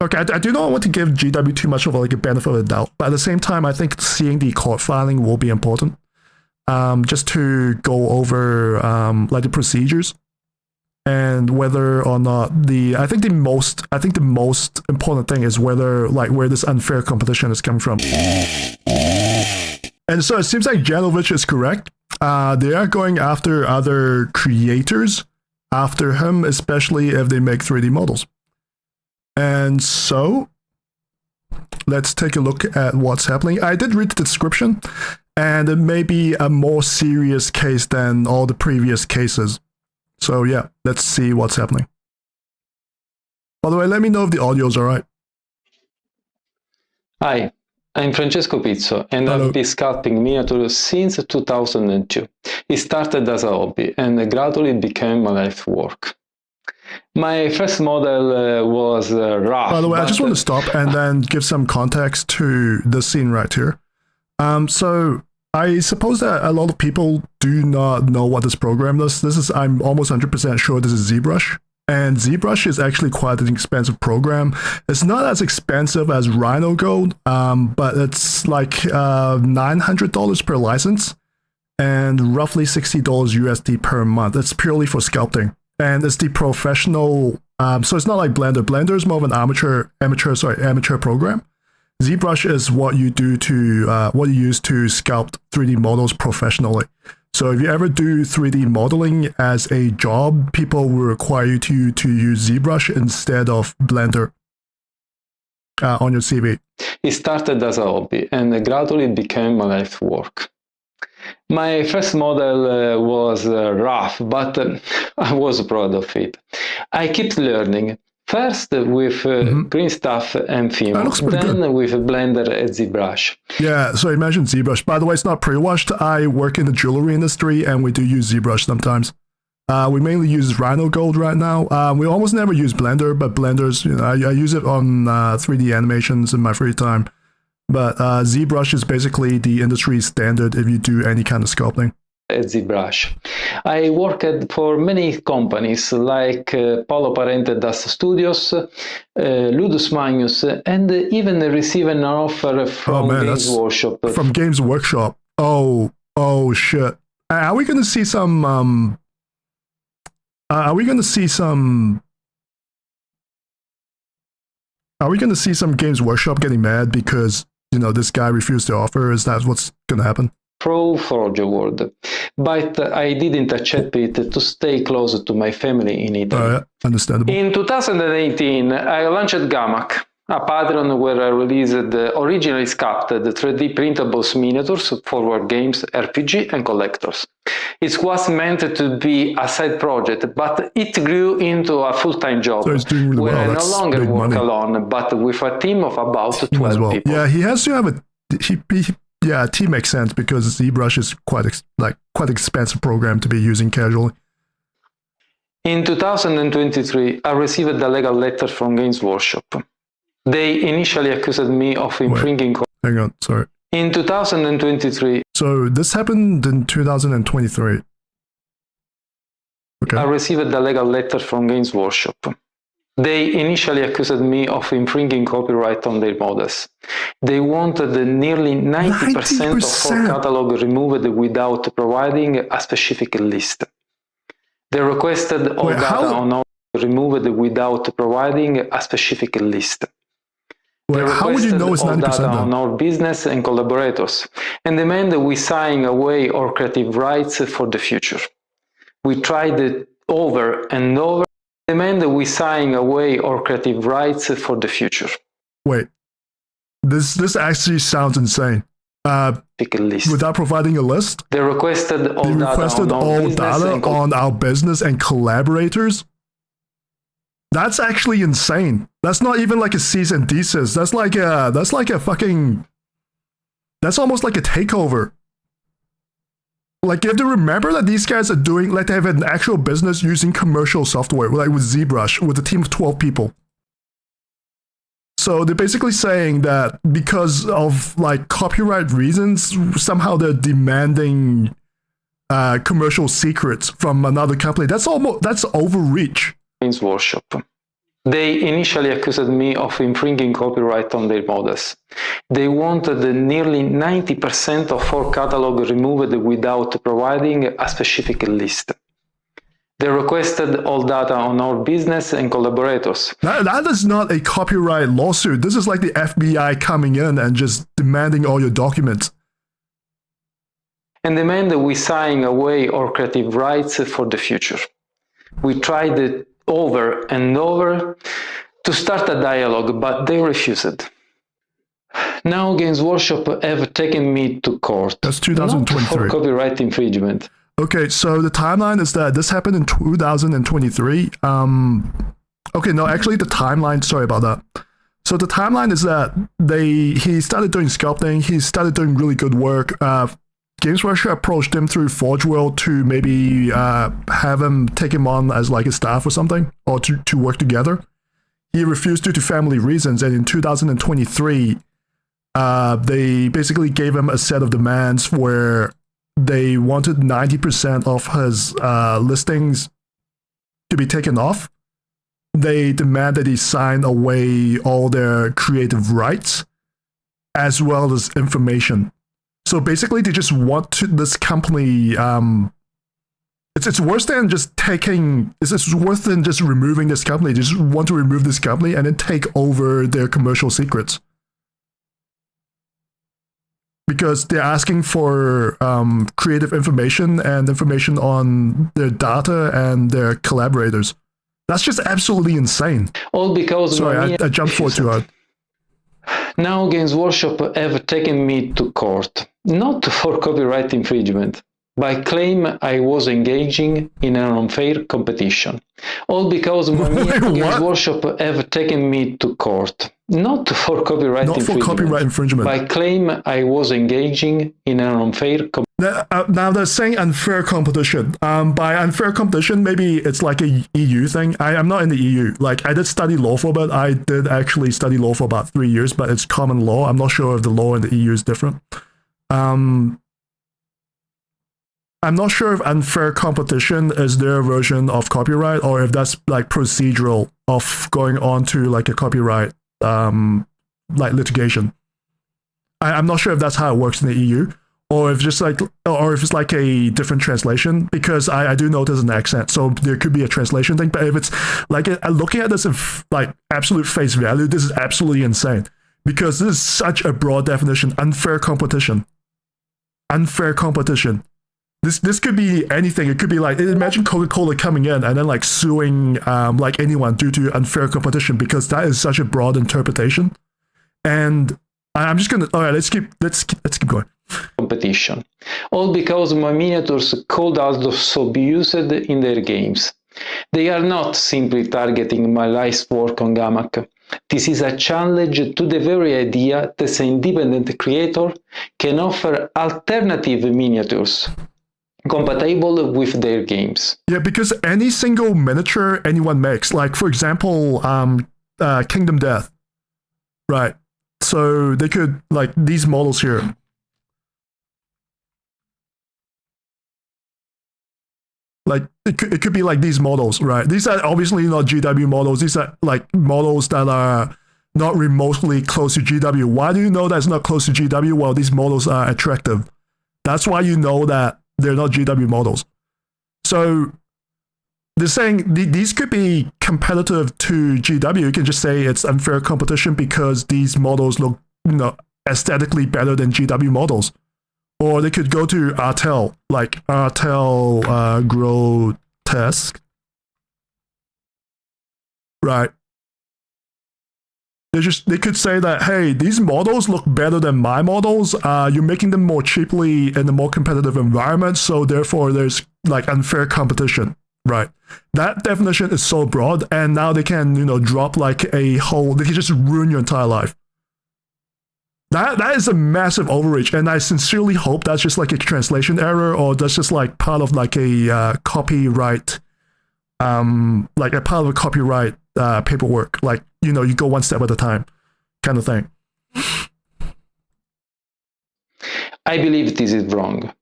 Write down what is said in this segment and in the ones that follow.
Okay, I do not want to give GW too much of like a benefit of the doubt, but at the same time, I think seeing the court filing will be important. Just to go over like the procedures and whether or not I think the most important thing is whether like where this unfair competition is coming from. And so it seems like Janovich is correct. They are going after other creators after him, especially if they make 3D models. And so let's take a look at what's happening. I did read the description, and it may be a more serious case than all the previous cases. So yeah, let's see what's happening. By the way, let me know if the audio's all right. Hi, I'm Francesco Pizzo, and I've been sculpting miniatures since 2002. It started as a hobby, and gradually became my life work. My first model was rough. By the way, I just want to stop and then give some context to the scene right here. So I suppose that a lot of people do not know what this program does. I'm almost 100% sure this is ZBrush. And ZBrush is actually quite an expensive program. It's not as expensive as Rhino Gold, but it's like $900 per license and roughly $60 USD per month. It's purely for sculpting. And it's the professional, so it's not like Blender. Blender is more of an amateur program. ZBrush is what you do to what you use to sculpt 3D models professionally. So if you ever do 3D modeling as a job, people will require you to use ZBrush instead of Blender on your CV. It started as a hobby and gradually became my life work. My first model was rough, but I was proud of it. I kept learning, first with green stuff and film, then with Blender and ZBrush. Yeah, so imagine ZBrush. By the way, it's not pre-washed. I work in the jewelry industry, and we do use ZBrush sometimes. We mainly use Rhino Gold right now. We almost never use Blender, but Blender's, I use it on 3D animations in my free time. But ZBrush is basically the industry standard if you do any kind of sculpting. ZBrush. I worked for many companies like Paolo Parente Das Studios, Ludus Magnus, and even received an offer from Games Workshop. From Games Workshop. Oh shit. Are we going to see some Games Workshop getting mad because, you know, this guy refused the offer? Is that what's going to happen? Pro Forge Award, but I didn't accept it to stay close to my family in Italy. Yeah, understandable. In 2018, I launched GHAMAK, a Patreon where I released originally sculpted 3D printables miniatures for war games, RPG, and collectors. It was meant to be a side project, but it grew into a full-time job, so it's doing really where well. I no longer work alone, but with a team of about 12 people. Yeah, he has to have a team makes sense because ZBrush is quite expensive program to be using casually. In 2023, I received a legal letter from Games Workshop. They initially accused me of infringing. Hang on, sorry. In 2023. So this happened in 2023. Okay. I received a legal letter from Games Workshop. They initially accused me of infringing copyright on their models. They wanted nearly 90% of our catalog removed without providing a specific list. They requested all data on our removed without providing a specific list. How would you know it's 90% data on our business and collaborators, and demand we sign away our creative rights for the future. We tried it over and over. Demand we sign away our creative rights for the future. Wait, this actually sounds insane. Without providing a list? They requested all data on our business and collaborators? That's actually insane. That's not even like a cease and desist. That's like a fucking... That's almost like a takeover. Like, you have to remember that these guys are doing, like, they have an actual business using commercial software, like with ZBrush, with a team of 12 people. So they're basically saying that because of, like, copyright reasons, somehow they're demanding commercial secrets from another company. That's overreach. Games Workshop. They initially accused me of infringing copyright on their models. They wanted nearly 90% of our catalog removed without providing a specific list. They requested all data on our business and collaborators. That is not a copyright lawsuit. This is like the FBI coming in and just demanding all your documents. And demand we sign away our creative rights for the future. We tried it over and over to start a dialogue, but they refused. Now Games Workshop have taken me to court. That's 2023. Not for copyright infringement. Okay, so the timeline is that this happened in 2023. Okay, no, actually the timeline, sorry about that. So the timeline is that he started doing sculpting, he started doing really good work. Games Workshop approached him through Forge World to maybe have him take him on as like a staff or something, or to work together. He refused due to family reasons, and in 2023, they basically gave him a set of demands where they wanted 90% of his listings to be taken off. They demanded he sign away all their creative rights, as well as information. So basically, they just want this company. It's worse than just taking. It's worse than just removing this company. They just want to remove this company and then take over their commercial secrets, because they're asking for creative information and information on their data and their collaborators. That's just absolutely insane. All because sorry, I jumped forward too hard. Now Games Workshop have taken me to court, not for copyright infringement, by claim I was engaging in an unfair competition. All because Games Workshop have taken me to court, not for copyright infringement, by claim I was engaging in an unfair competition. Now they're saying unfair competition. By unfair competition, maybe it's like a EU thing. I'm not in the EU. Like, I did study law for a bit. I did actually study law for about 3 years, but it's common law. I'm not sure if the law in the EU is different. I'm not sure if unfair competition is their version of copyright, or if that's like procedural of going on to like a copyright like litigation. I'm not sure if that's how it works in the EU. Or if it's like a different translation, because I do notice an accent, so there could be a translation thing. But if it's like looking at this in like absolute face value, this is absolutely insane, because this is such a broad definition. Unfair competition. Unfair competition. This could be anything. It could be like, imagine Coca-Cola coming in and then like suing like anyone due to unfair competition, because that is such a broad interpretation. And I'm just gonna, all right, let's keep going. Competition. All because my miniatures could also be used in their games. They are not simply targeting my life's work on GHAMAK. This is a challenge to the very idea that an independent creator can offer alternative miniatures compatible with their games. Yeah, because any single miniature anyone makes, like for example, Kingdom Death, right? So they could, like these models here. Like it could be like these models, right? These are obviously not GW models. These are like models that are not remotely close to GW. Why do you know that's not close to GW? Well, these models are attractive. That's why you know that they're not GW models. So they're saying these could be competitive to GW. You can just say it's unfair competition because these models look, aesthetically better than GW models. Or they could go to Artel, like Artel Grotesque. Right. They could say that, hey, these models look better than my models. You're making them more cheaply in a more competitive environment, so therefore there's like unfair competition. Right. That definition is so broad, and now they can, drop like a whole, they can just ruin your entire life. That is a massive overreach, and I sincerely hope that's just like a translation error, or that's just like part of like a copyright, like a part of a copyright paperwork. Like, you go one step at a time, kind of thing. I believe this is wrong.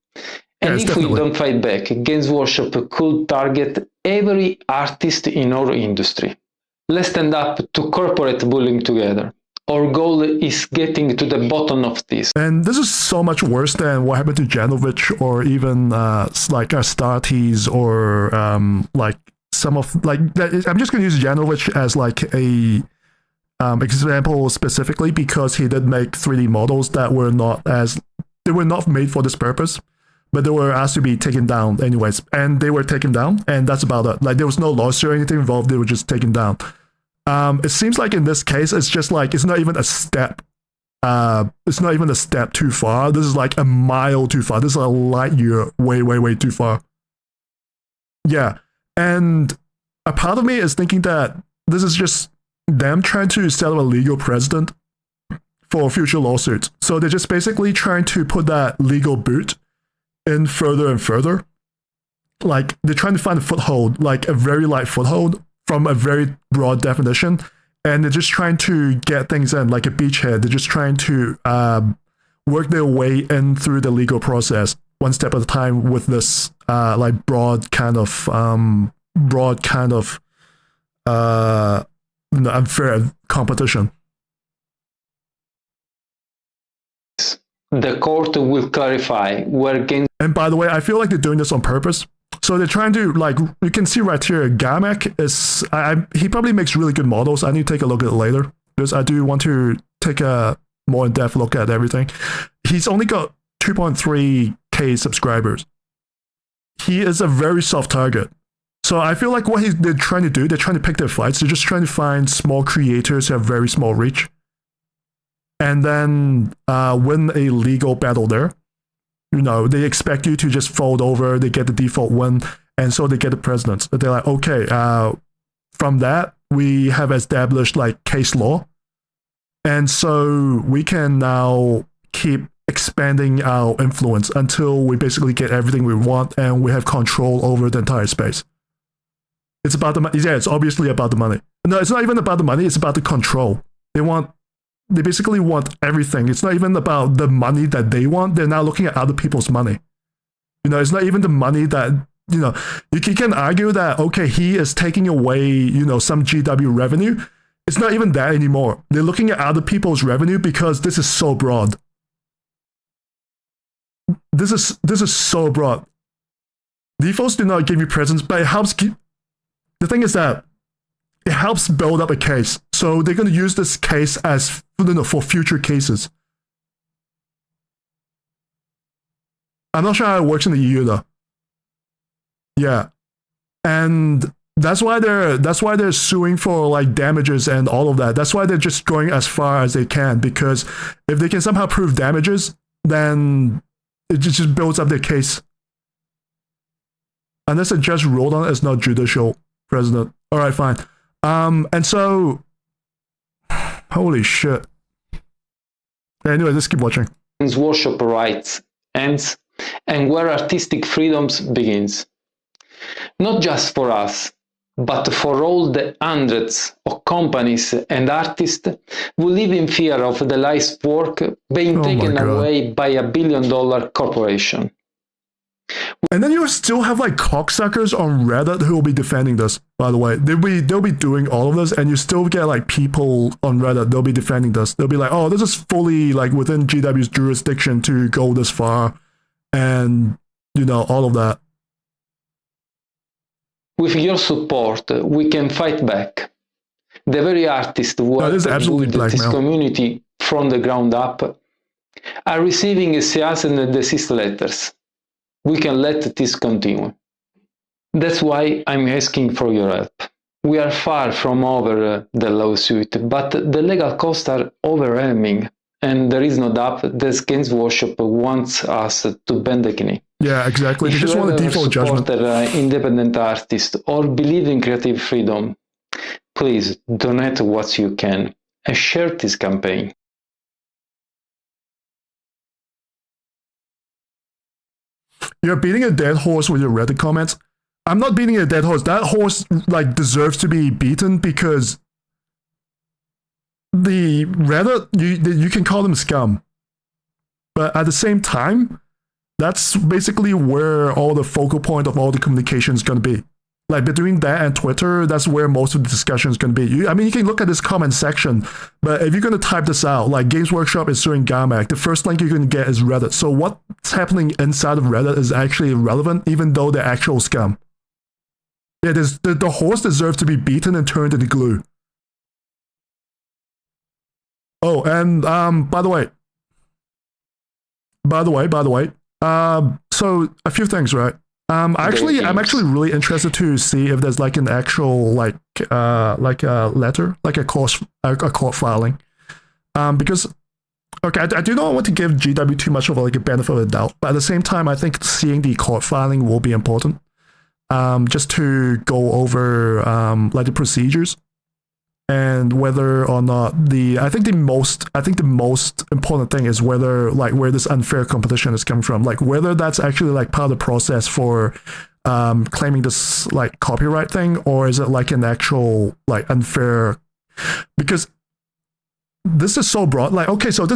And if we don't fight back, Games Workshop could target every artist in our industry. Let's stand up to corporate bullying together. Our goal is getting to the bottom of this. And this is so much worse than what happened to Janovic or even like Astartes or like some of like I'm just going to use Janovic as like a example specifically because he did make 3D models that were not made for this purpose, but they were asked to be taken down anyways, and they were taken down, and that's about it. Like there was no lawsuit or anything involved; they were just taken down. It seems like in this case, it's just like it's not even a step. It's not even a step too far. This is like a mile too far. This is a light year, way too far. Yeah, and a part of me is thinking that this is just them trying to set up a legal precedent for future lawsuits. So they're just basically trying to put that legal boot in further and further. Like they're trying to find a foothold, like a very light foothold from a very broad definition, and they're just trying to get things in like a beachhead. They're just trying to work their way in through the legal process one step at a time with this like broad kind of unfair competition. The court will clarify where games. And by the way, I feel like they're doing this on purpose. So they're trying to, like, you can see right here, GHAMAK is, he probably makes really good models. I need to take a look at it later because I do want to take a more in-depth look at everything. He's only got 2.3k subscribers. He is a very soft target. So I feel like what they're trying to do, they're trying to pick their fights. They're just trying to find small creators who have very small reach and then win a legal battle there. You know, they expect you to just fold over, they get the default win, and so they get the precedence. They're like, okay, from that, we have established like case law. And so we can now keep expanding our influence until we basically get everything we want and we have control over the entire space. It's about the money. Yeah, it's obviously about the money. No, it's not even about the money, it's about the control. They basically want everything. It's not even about the money that they want. They're now looking at other people's money. You know, it's not even the money that, you know, you can argue that, okay, he is taking away, you know, some GW revenue. It's not even that anymore. They're looking at other people's revenue because this is so broad. This is so broad. Defaults do not give you presents, but it helps keep. The thing is that it helps build up a case. So they're going to use this case as for future cases. I'm not sure how it works in the EU though. Yeah, and that's why they're suing for like damages and all of that. That's why they're just going as far as they can, because if they can somehow prove damages, then it just builds up their case. Unless a judge ruled on it, it's not judicial precedent. All right, fine. And so, holy shit. Anyway, let's keep watching. Games Workshop rights ends and where artistic freedoms begins. Not just for us, but for all the hundreds of companies and artists who live in fear of the life's work being taken away by $1 billion corporation. And then you still have like cocksuckers on Reddit who will be defending this, by the way. They'll be doing all of this, and you still get like people on Reddit, they'll be defending this. They'll be like, oh, this is fully like within GW's jurisdiction to go this far, and you know, all of that. With your support, we can fight back. The very artists who have built this community from the ground up are receiving cease and desist letters. We can let this continue. That's why I'm asking for your help. We are far from over the lawsuit, but the legal costs are overwhelming, and there is no doubt that Games Workshop wants us to bend the knee. Yeah, exactly. They just want a default judgment. If you support independent artists or believe in creative freedom, please donate what you can and share this campaign. You're beating a dead horse with your Reddit comments. I'm not beating a dead horse. That horse like deserves to be beaten because the Reddit, you can call them scum, but at the same time, that's basically where all the focal point of all the communication is going to be. Like between that and Twitter, that's where most of the discussion is going to be. You can look at this comment section, but if you're going to type this out, like Games Workshop is suing GHAMAK, the first link you're going to get is Reddit. So what's happening inside of Reddit is actually irrelevant, even though they're actual scum. Yeah, the horse deserves to be beaten and turned into glue. Oh, and by the way, so a few things, right? I'm actually really interested to see if there's like an actual like a letter, like a court filing, because okay, I do not want to give GW too much of like a benefit of the doubt, but at the same time, I think seeing the court filing will be important, just to go over like the procedures. And whether or not I think the most important thing is whether like where this unfair competition is coming from, like whether that's actually like part of the process for claiming this like copyright thing, or is it like an actual like unfair, because this is so broad. Like, okay, so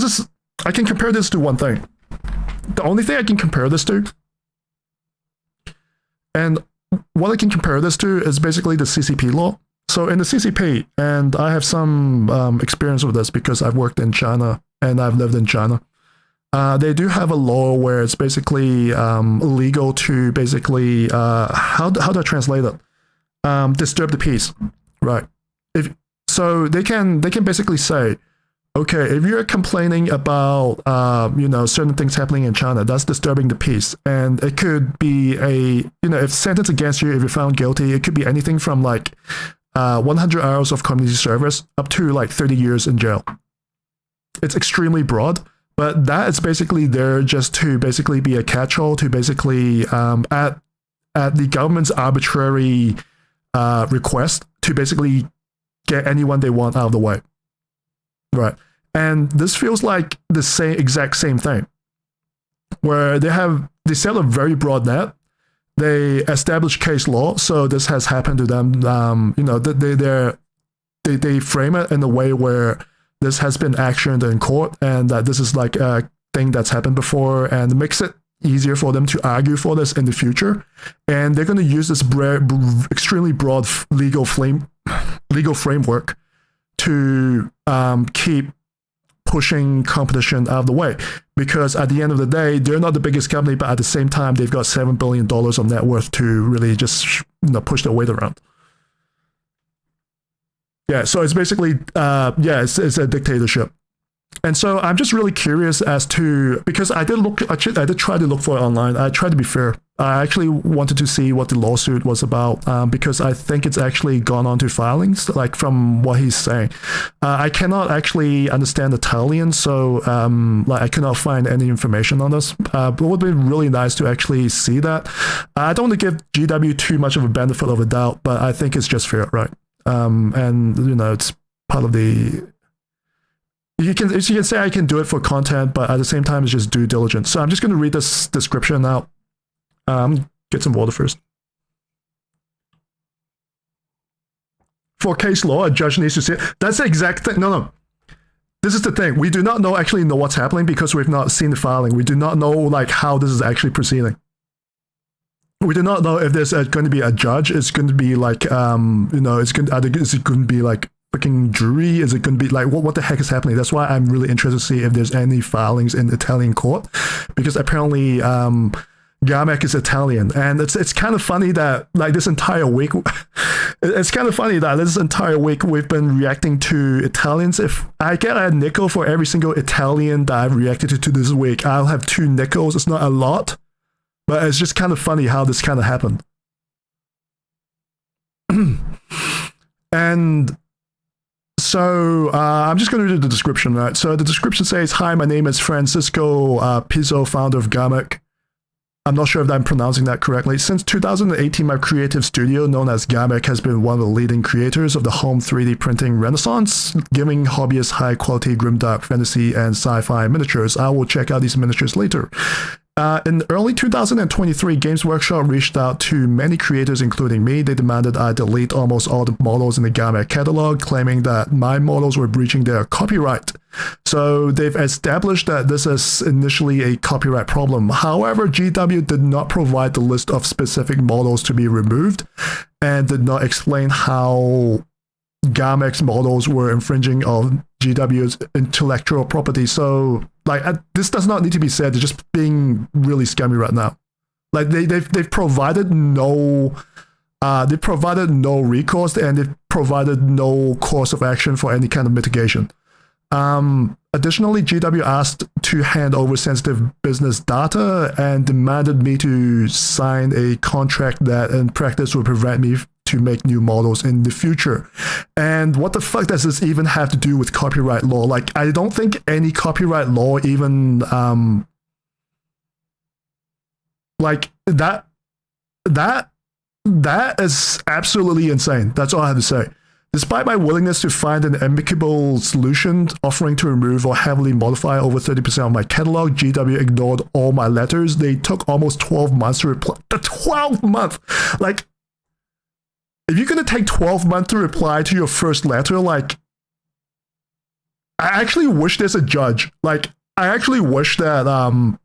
I can compare this to one thing. The only thing I can compare this to, and what I can compare this to is basically the CCP law. So in the CCP, and I have some experience with this because I've worked in China and I've lived in China. They do have a law where it's basically illegal to basically how do I translate it? Disturb the peace, right? So they can basically say, okay, if you're complaining about certain things happening in China, that's disturbing the peace, and it could be if sentence against you, if you're found guilty, it could be anything from like 100 hours of community service up to like 30 years in jail. It's extremely broad, but that is basically there just to basically be a catch-all to basically at the government's arbitrary request to basically get anyone they want out of the way. Right. And this feels like the exact same thing, where they set a very broad net. They establish case law, so this has happened to them. They frame it in a way where this has been actioned in court, and that this is like a thing that's happened before, and it makes it easier for them to argue for this in the future. And they're going to use this extremely broad legal framework to keep pushing competition out of the way, because at the end of the day, they're not the biggest company, but at the same time, they've got $7 billion of net worth to really just push their weight around. Yeah, so it's basically it's a dictatorship. And so I'm just really curious as to, because I did try to look for it online. I tried to be fair. I actually wanted to see what the lawsuit was about, because I think it's actually gone on to filings, like from what he's saying. I cannot actually understand Italian, so I cannot find any information on this. But it would be really nice to actually see that. I don't want to give GW too much of a benefit of a doubt, but I think it's just fair, right? And it's part of the. You can say I can do it for content, but at the same time, it's just due diligence. So I'm just going to read this description out. Get some water first. For case law, a judge needs to say, that's the exact thing. No. This is the thing. We do not actually know what's happening because we've not seen the filing. We do not know like how this is actually proceeding. We do not know if there's going to be a judge. It's going to be like, is it going to be like freaking jury? Is it going to be like, what the heck is happening? That's why I'm really interested to see if there's any filings in Italian court, because apparently GHAMAK is Italian, and it's kind of funny that like this entire week, we've been reacting to Italians. If I get a nickel for every single Italian that I've reacted to this week, I'll have 2 nickels. It's not a lot, but it's just kind of funny how this kind of happened. And so I'm just going to read the description, right? So the description says, "Hi, my name is Francisco Pizzo, founder of GHAMAK. I'm not sure if I'm pronouncing that correctly. Since 2018, my creative studio, known as GHAMAK, has been one of the leading creators of the home 3D printing renaissance, giving hobbyists high-quality grimdark fantasy and sci-fi miniatures. I will check out these miniatures later. In early 2023, Games Workshop reached out to many creators, including me. They demanded I delete almost all the models in the GHAMAK catalog, claiming that my models were breaching their copyright. So they've established that this is initially a copyright problem. However, GW did not provide the list of specific models to be removed and did not explain how GHAMAK's models were infringing on GW's intellectual property. So, like, this does not need to be said. They're just being really scummy right now. Like, they've provided no recourse, and they've provided no course of action for any kind of mitigation. Additionally, GW asked to hand over sensitive business data and demanded me to sign a contract that in practice would prevent me to make new models in the future. And what the fuck does this even have to do with copyright law? Like, I don't think any copyright law even like that is absolutely insane. That's all I have to say. Despite my willingness to find an amicable solution offering to remove or heavily modify over 30% of my catalog, GW ignored all my letters. They took almost 12 months to reply. The 12 month! Like, if you're going to take 12 months to reply to your first letter, like, I actually wish there's a judge. Like, I actually wish that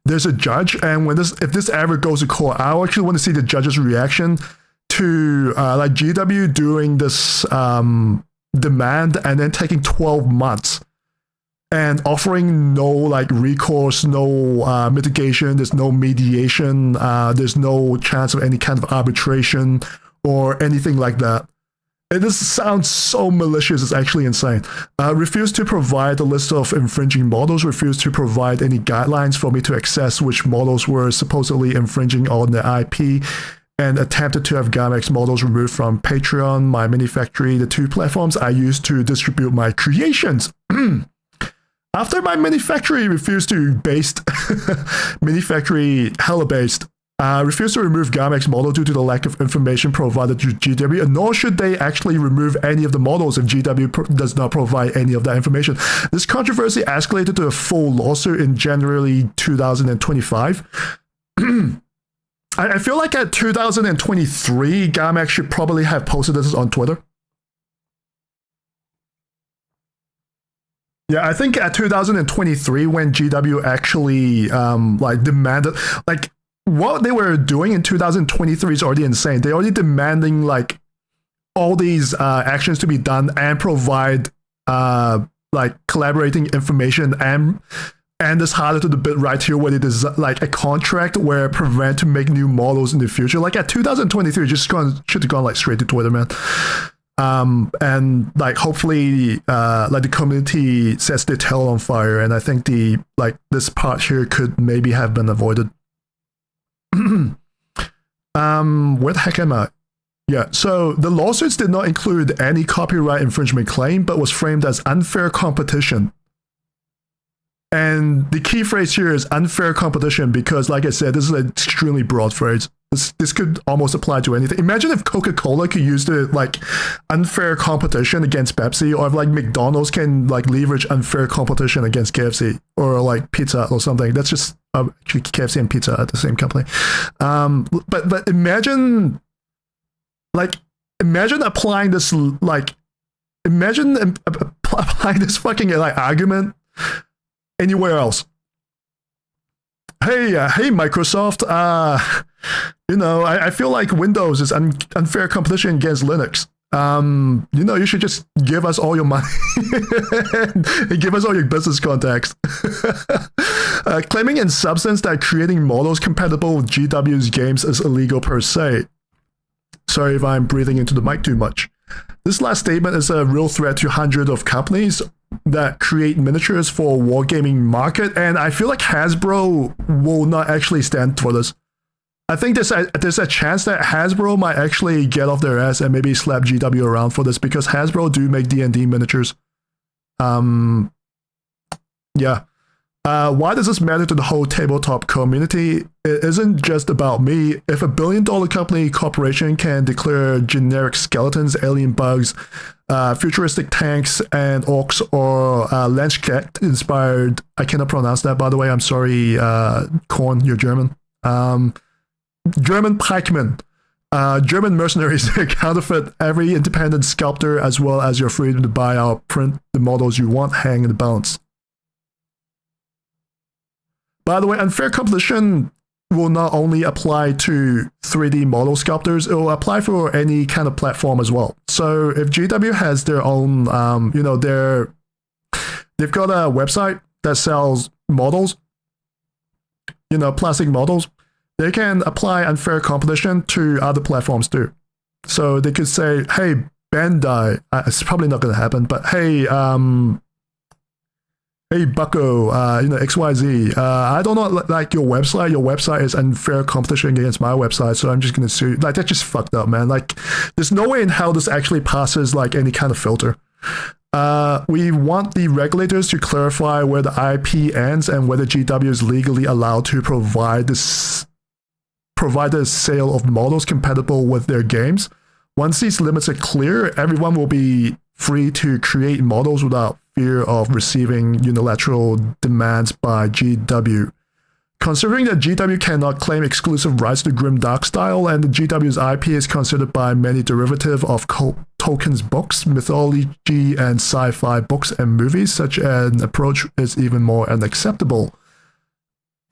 there's a judge, and if this ever goes to court, I actually want to see the judge's reaction to like GW doing this demand and then taking 12 months and offering no like recourse, no mitigation, there's no mediation, there's no chance of any kind of arbitration or anything like that. This sounds so malicious, it's actually insane. Refused to provide a list of infringing models, refused to provide any guidelines for me to access which models were supposedly infringing on the IP, and attempted to have GHAMAK's models removed from Patreon, my mini factory, the two platforms I use to distribute my creations. After my mini factory refused to mini factory hella based, refused to remove GHAMAK's model due to the lack of information provided to GW, nor should they actually remove any of the models if GW does not provide any of that information. This controversy escalated to a full lawsuit in January 2025. I feel like at 2023, GHAMAK should probably have posted this on Twitter. Yeah, I think at 2023, when GW actually like demanded, like what they were doing in 2023 is already insane. They're already demanding like all these actions to be done and provide like collaborating information and this harder to the bit right here where it is like a contract where prevent to make new models in the future. Like at 2023, just should have gone like straight to Twitter, man. And like hopefully like the community sets their tail on fire, and I think this part here could maybe have been avoided. Where the heck am I? Yeah, so the lawsuits did not include any copyright infringement claim, but was framed as unfair competition. And the key phrase here is unfair competition because, like I said, this is an extremely broad phrase. This could almost apply to anything. Imagine if Coca-Cola could use the like unfair competition against Pepsi, or if like McDonald's can like leverage unfair competition against KFC or like Pizza Hut or something. That's just actually KFC and Pizza Hut, the same company. But imagine applying this applying this fucking like argument anywhere else. Hey, Microsoft. I feel like Windows is unfair competition against Linux. You should just give us all your money and give us all your business contacts. Claiming in substance that creating models compatible with GW's games is illegal per se. Sorry if I'm breathing into the mic too much. This last statement is a real threat to hundreds of companies that create miniatures for wargaming market, and I feel like Hasbro will not actually stand for this. I think there's a chance that Hasbro might actually get off their ass and maybe slap GW around for this, because Hasbro do make D&D miniatures. Yeah. Why does this matter to the whole tabletop community? It isn't just about me. If a billion-dollar company corporation can declare generic skeletons, alien bugs, futuristic tanks and orcs or Landsknecht inspired. I cannot pronounce that, by the way. I'm sorry, Korn, you're German. German pikemen. German mercenaries counterfeit every independent sculptor, as well as your freedom to buy or print the models you want, hang in the balance. By the way, unfair competition will not only apply to 3D model sculptors, it will apply for any kind of platform as well. So if GW has their own, they've got a website that sells models, plastic models, they can apply unfair competition to other platforms too. So they could say, hey, Bandai, it's probably not going to happen, but hey, hey, Bucko, XYZ, I don't know, like your website is unfair competition against my website, so I'm just going to sue. Like, that's just fucked up, man. Like, there's no way in hell this actually passes, like, any kind of filter. We want the regulators to clarify where the IP ends and whether GW is legally allowed to provide the sale of models compatible with their games. Once these limits are clear, everyone will be free to create models without fear of receiving unilateral demands by GW. Considering that GW cannot claim exclusive rights to Grimdark style, and the GW's IP is considered by many derivative of Tolkien's books, mythology, and sci-fi books and movies, such an approach is even more unacceptable.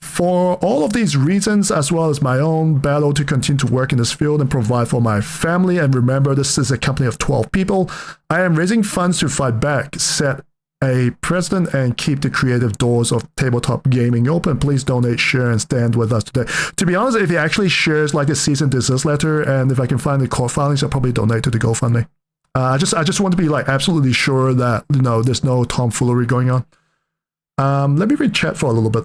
For all of these reasons, as well as my own battle to continue to work in this field and provide for my family, and remember this is a company of 12 people, I am raising funds to fight back, set a precedent, and keep the creative doors of tabletop gaming open. Please donate, share, and stand with us today. To be honest, if he actually shares like a cease and desist letter, and if I can find the court filings, I'll probably donate to the GoFundMe. I just want to be like absolutely sure that there's no tomfoolery going on. Let me read chat for a little bit.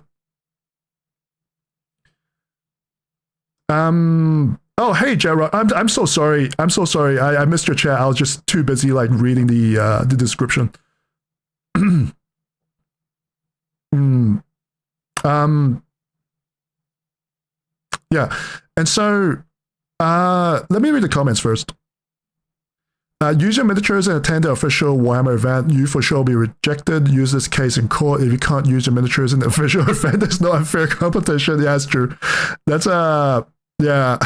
Oh, hey, Gerard. I'm so sorry. I'm so sorry. I missed your chat. I was just too busy like reading the description. Yeah. And so let me read the comments first. Use your miniatures and attend the official Warhammer event. You for sure will be rejected. Use this case in court. If you can't use your miniatures in the official event, there's no unfair competition. Yeah, that's true. That's yeah.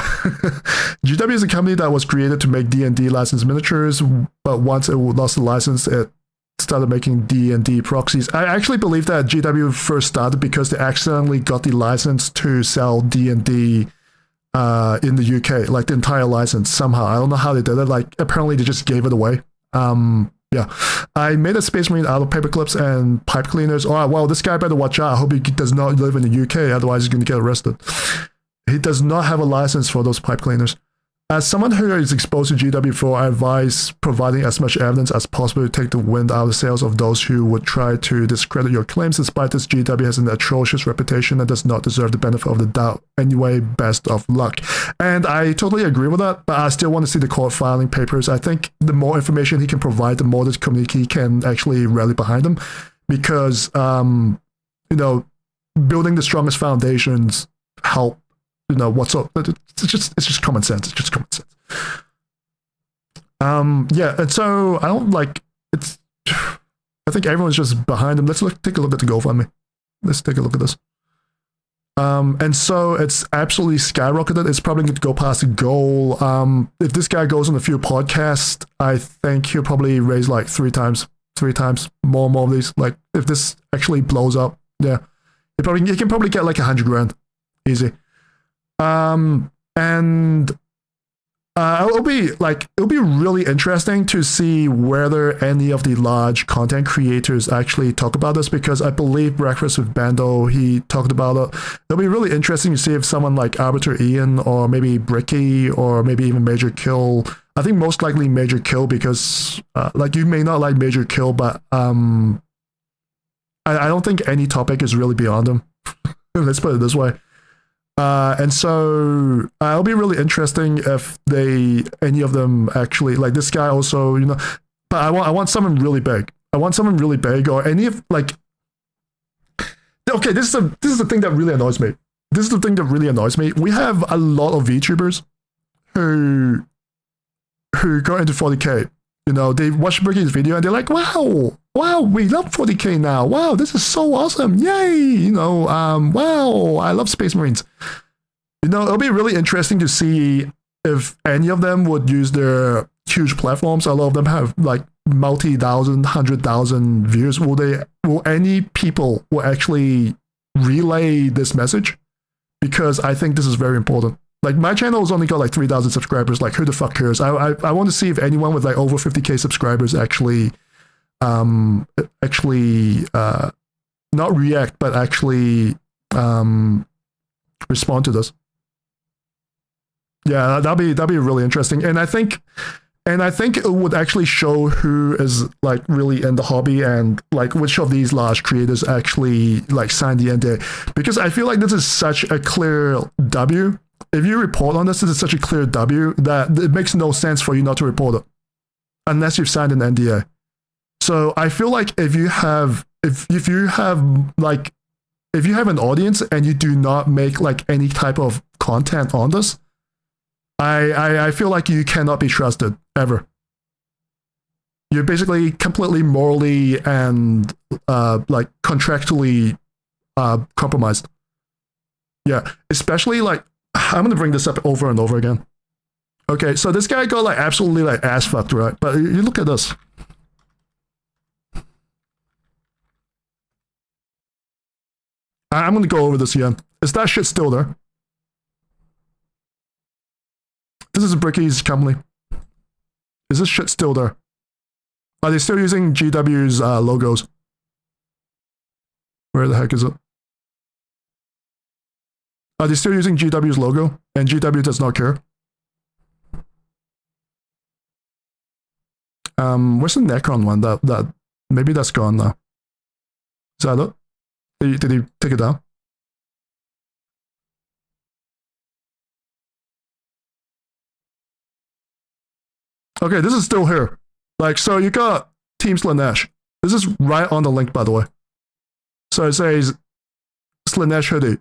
GW is a company that was created to make D&D licensed miniatures, but once it lost the license, it started making D&D proxies. I actually believe that GW first started because they accidentally got the license to sell D&D in the UK, like the entire license somehow. I don't know how they did it. Like, apparently they just gave it away. Yeah. I made a Space Marine out of paper clips and pipe cleaners. Oh, well, this guy better watch out. I hope he does not live in the UK, otherwise he's going to get arrested. He does not have a license for those pipe cleaners. As someone who is exposed to GW before, I advise providing as much evidence as possible to take the wind out of the sails of those who would try to discredit your claims. Despite this, GW has an atrocious reputation and does not deserve the benefit of the doubt. Anyway, best of luck. And I totally agree with that, but I still want to see the court filing papers. I think the more information he can provide, the more this community can actually rally behind him, because, building the strongest foundations help. What's up? It's just common sense. It's just common sense. Yeah, and so I don't like it's. I think everyone's just behind him. Let's take a look at the GoFundMe. Let's take a look at this. And so it's absolutely skyrocketed. It's probably going to go past the goal. If this guy goes on a few podcasts, I think he'll probably raise like three times more of these. Like, if this actually blows up, yeah, he can probably get like $100,000 easy. It'll be really interesting to see whether any of the large content creators actually talk about this, because I believe Breakfast with Bando, he talked about it. It'll be really interesting to see if someone like Arbiter Ian or maybe Bricky or maybe even Major Kill. I think most likely Major Kill, because you may not like Major Kill, but I don't think any topic is really beyond him. Let's put it this way. And so it'll be really interesting if any of them actually, like this guy also, but I want someone really big. I want someone really big, or any of okay, this is the thing that really annoys me. This is the thing that really annoys me. We have a lot of VTubers who got into 40K, You know, they watch Bricky's video and they're like, wow, we love 40K now. Wow, this is so awesome. Yay. You know, wow, I love Space Marines. You know, it'll be really interesting to see if any of them would use their huge platforms. A lot of them have like multi-thousand, 100,000 views. Will any people will actually relay this message? Because I think this is very important. Like, my channel has only got like 3,000 subscribers. Like, who the fuck cares? I want to see if anyone with like over 50K subscribers actually not react, but actually respond to this. Yeah, that'd be really interesting. And I think it would actually show who is like really in the hobby and like which of these large creators actually like signed the NDA. Because I feel like this is such a clear W. If you report on this is such a clear W that it makes no sense for you not to report it unless you've signed an NDA. So I feel like if you have an audience and you do not make like any type of content on this, I feel like you cannot be trusted ever. You're basically completely morally and like contractually compromised. Yeah, especially like, I'm gonna bring this up over and over again. Okay, so this guy got like absolutely like ass fucked, right? But you look at this. I'm gonna go over this again. Is that shit still there? This is Bricky's company. Is this shit still there? Are they still using GW's logos? Where the heck is it? Are they still using GW's logo? And GW does not care? Where's the Necron one? That maybe that's gone now. Is that it? Did he take it down? Okay, this is still here. Like, so you got Team Slanesh. This is right on the link, by the way. So it says Slanesh hoodie.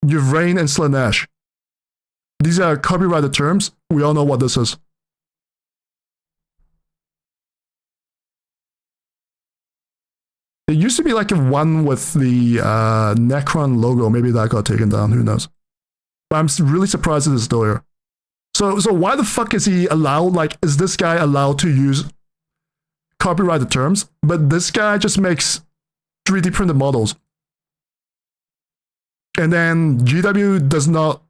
Yvrain and Slanesh. These are copyrighted terms. We all know what this is. It used to be like a one with the Necron logo. Maybe that got taken down. Who knows? But I'm really surprised it is still here. So why the fuck is he allowed? Like, is this guy allowed to use copyrighted terms? But this guy just makes 3D printed models. And then GW does not,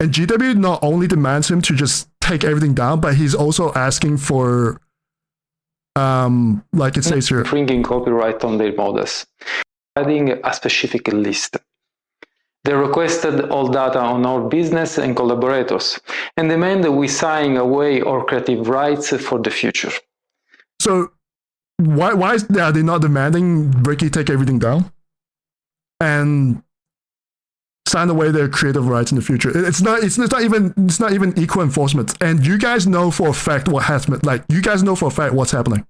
and GW not only demands him to just take everything down, but he's also asking for, like it says here, infringing copyright on their models, adding a specific list. They requested all data on our business and collaborators, and demand that we sign away our creative rights for the future. So, why are they not demanding Bricky take everything down and sign away their creative rights in the future? It's not even equal enforcement. And you guys know for a fact what happened. Like, you guys know for a fact what's happening.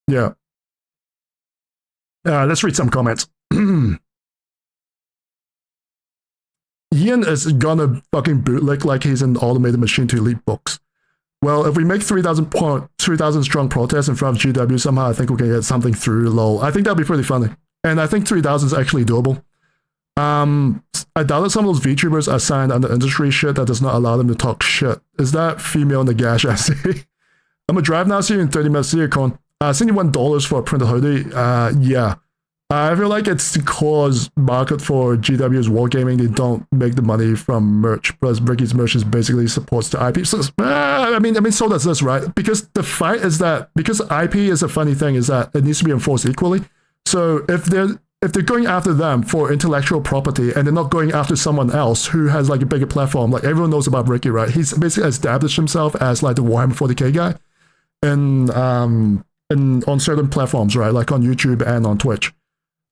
Yeah. Let's read some comments. Ian is gonna fucking bootlick like he's an automated machine to leak books. Well, if we make 3,000 strong protests in front of GW, somehow I think we can get something through, lol. I think that'd be pretty funny. And I think 3,000 is actually doable. I doubt that some of those VTubers are signed under industry shit that does not allow them to talk shit. Is that female Nagash I see? I'm gonna drive now, see you in 30 minutes. See you, Con. $71 for a printed hoodie. Yeah. I feel like it's the cause market for GW's wargaming. They don't make the money from merch, plus Bricky's merch is basically supports the IP. So, I mean, so does this, right? Because the fight is that, because IP is a funny thing, is that it needs to be enforced equally. So if they're going after them for intellectual property and they're not going after someone else who has like a bigger platform, like everyone knows about Bricky, right? He's basically established himself as like the Warhammer 40K guy, and on certain platforms, right? Like on YouTube and on Twitch.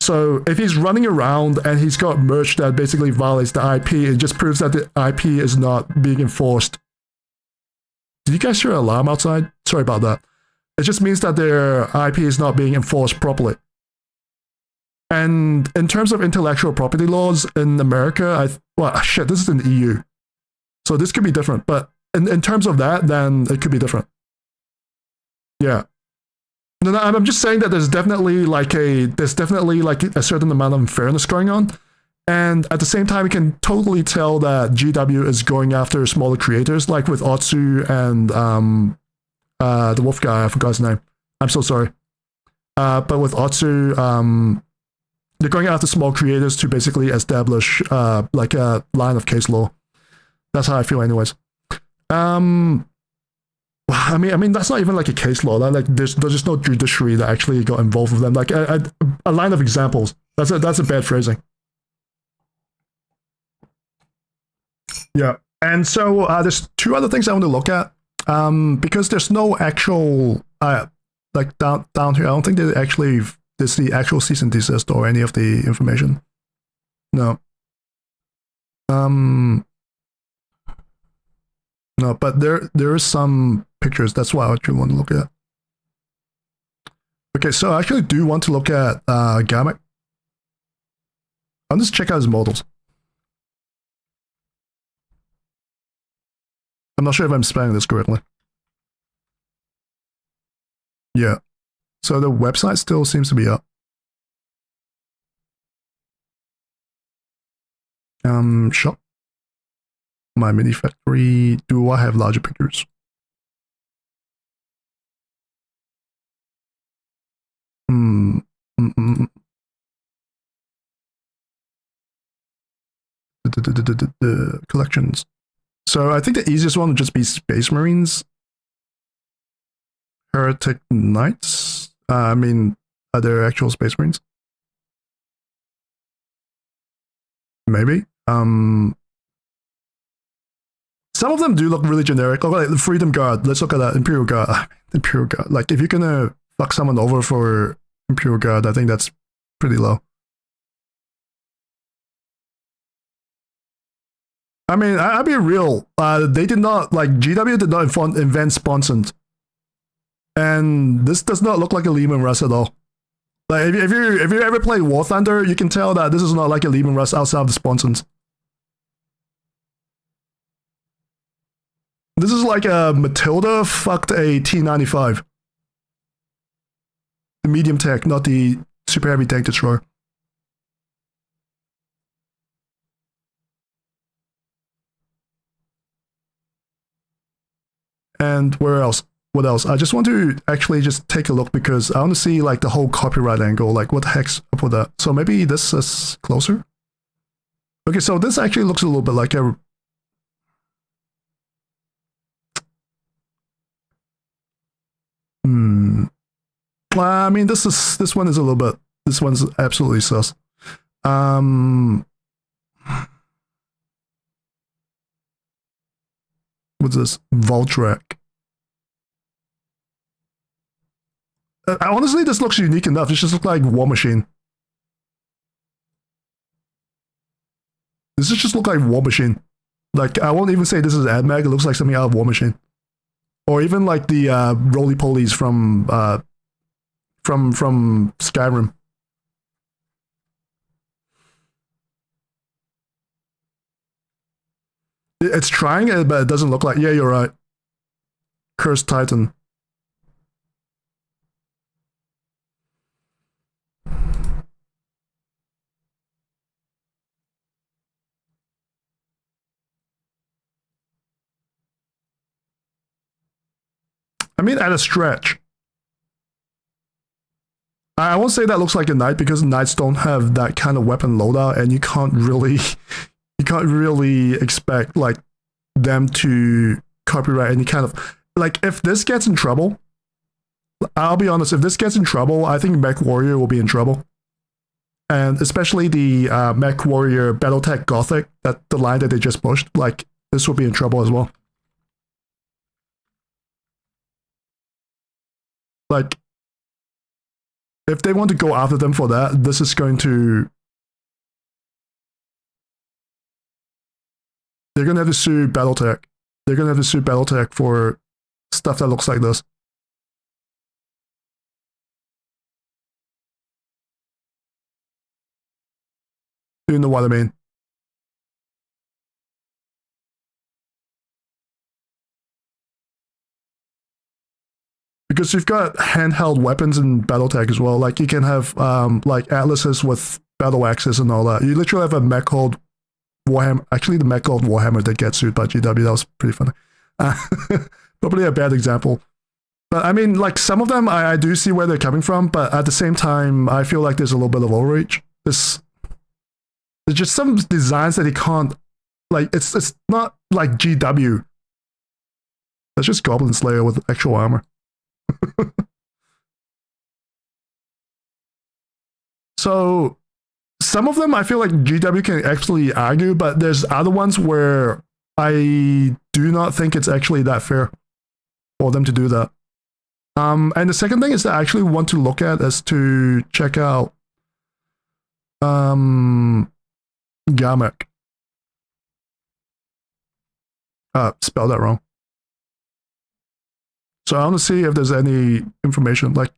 So if he's running around and he's got merch that basically violates the IP, it just proves that the IP is not being enforced. Did you guys hear an alarm outside? Sorry about that. It just means that their IP is not being enforced properly. And in terms of intellectual property laws in America, shit, this is in the EU. So this could be different. But in terms of that, then it could be different. Yeah. No, I'm just saying that there's definitely like a certain amount of unfairness going on. And at the same time, you can totally tell that GW is going after smaller creators, like with Otsu and the wolf guy, I forgot his name. I'm so sorry. But with Otsu, they're going after small creators to basically establish like a line of case law. That's how I feel, anyways. I mean, that's not even like a case law. Like, there's just no judiciary that actually got involved with them. Like a line of examples. That's a bad phrasing. Yeah, and so there's two other things I want to look at. Because there's no actual like down here. I don't think there's the actual cease and desist or any of the information. No. No, but there is some pictures. That's why I actually want to look at. Okay, so I actually do want to look at GHAMAK. I'll just check out his models. I'm not sure if I'm spelling this correctly. Yeah. So the website still seems to be up. Shop. My mini factory. Do I have larger pictures? The collections. So I think the easiest one would just be Space Marines. Heretic Knights. I mean, are there actual Space Marines? Maybe. Some of them do look really generic. Okay, like the Freedom Guard. Let's look at that. Imperial Guard. Imperial Guard. Like, if you're gonna fuck someone over for Imperial Guard, I think that's pretty low. I mean, I'll be real. They did not, like, GW did not invent sponsons. And this does not look like a Lehman Russ at all. Like, if you ever played War Thunder, you can tell that this is not like a Lehman Russ outside of the sponsons. This is like a Matilda fucked a T-95. The medium tech, not the super heavy tank destroyer. And where else? What else? I just want to actually just take a look because I want to see like the whole copyright angle, like what the heck's up with that. So maybe this is closer. Okay, so this actually looks a little bit like a... I mean, this one is a little bit... This one's absolutely sus. What's this? Voltrek. Honestly, this looks unique enough. It just looks like War Machine. This just looks like War Machine. Like, I won't even say this is AdMag. It looks like something out of War Machine. Or even like the roly-polies from Skyrim. It's trying it, but it doesn't look like... Yeah, you're right. Cursed Titan. I mean, at a stretch. I won't say that looks like a knight because knights don't have that kind of weapon loadout, and you can't really expect like them to copyright any kind of... Like, if this gets in trouble, I'll be honest, if this gets in trouble, I think Mech Warrior will be in trouble. And especially the Mech Warrior Battletech Gothic, that the line that they just pushed, like, this will be in trouble as well. Like, if they want to go after them for that, this is going to... They're going to have to sue Battletech. They're going to have to sue Battletech for stuff that looks like this. You know what I mean? Because you've got handheld weapons in BattleTech as well. Like you can have like atlases with battle axes and all that. You literally have a mech called Warhammer. Actually, the mech called Warhammer did get sued by GW. That was pretty funny. Probably a bad example. But I mean, like some of them, I do see where they're coming from. But at the same time, I feel like there's a little bit of overreach. There's just some designs that he can't, like, it's not like GW. That's just Goblin Slayer with actual armor. So some of them I feel like GW can actually argue, but there's other ones where I do not think it's actually that fair for them to do that. And the second thing is that I actually want to look at is to check out GHAMAK. Spell that wrong. So I want to see if there's any information. Like,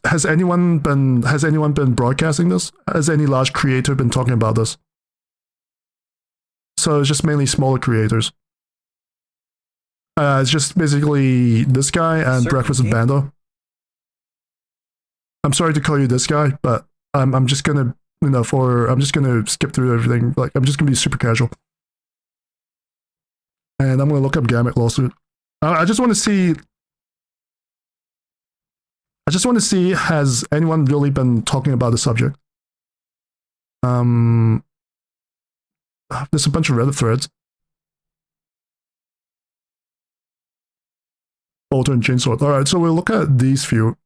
has anyone been broadcasting this? Has any large creator been talking about this? So it's just mainly smaller creators. It's just basically this guy and Breakfast with Bando. I'm sorry to call you this guy, but I'm just gonna, I'm just gonna skip through everything. Like, I'm just gonna be super casual, and I'm gonna look up GHAMAK lawsuit. I just want to see. Has anyone really been talking about the subject? There's a bunch of Reddit threads. Bolter and Chainsword. All right, so we'll look at these few.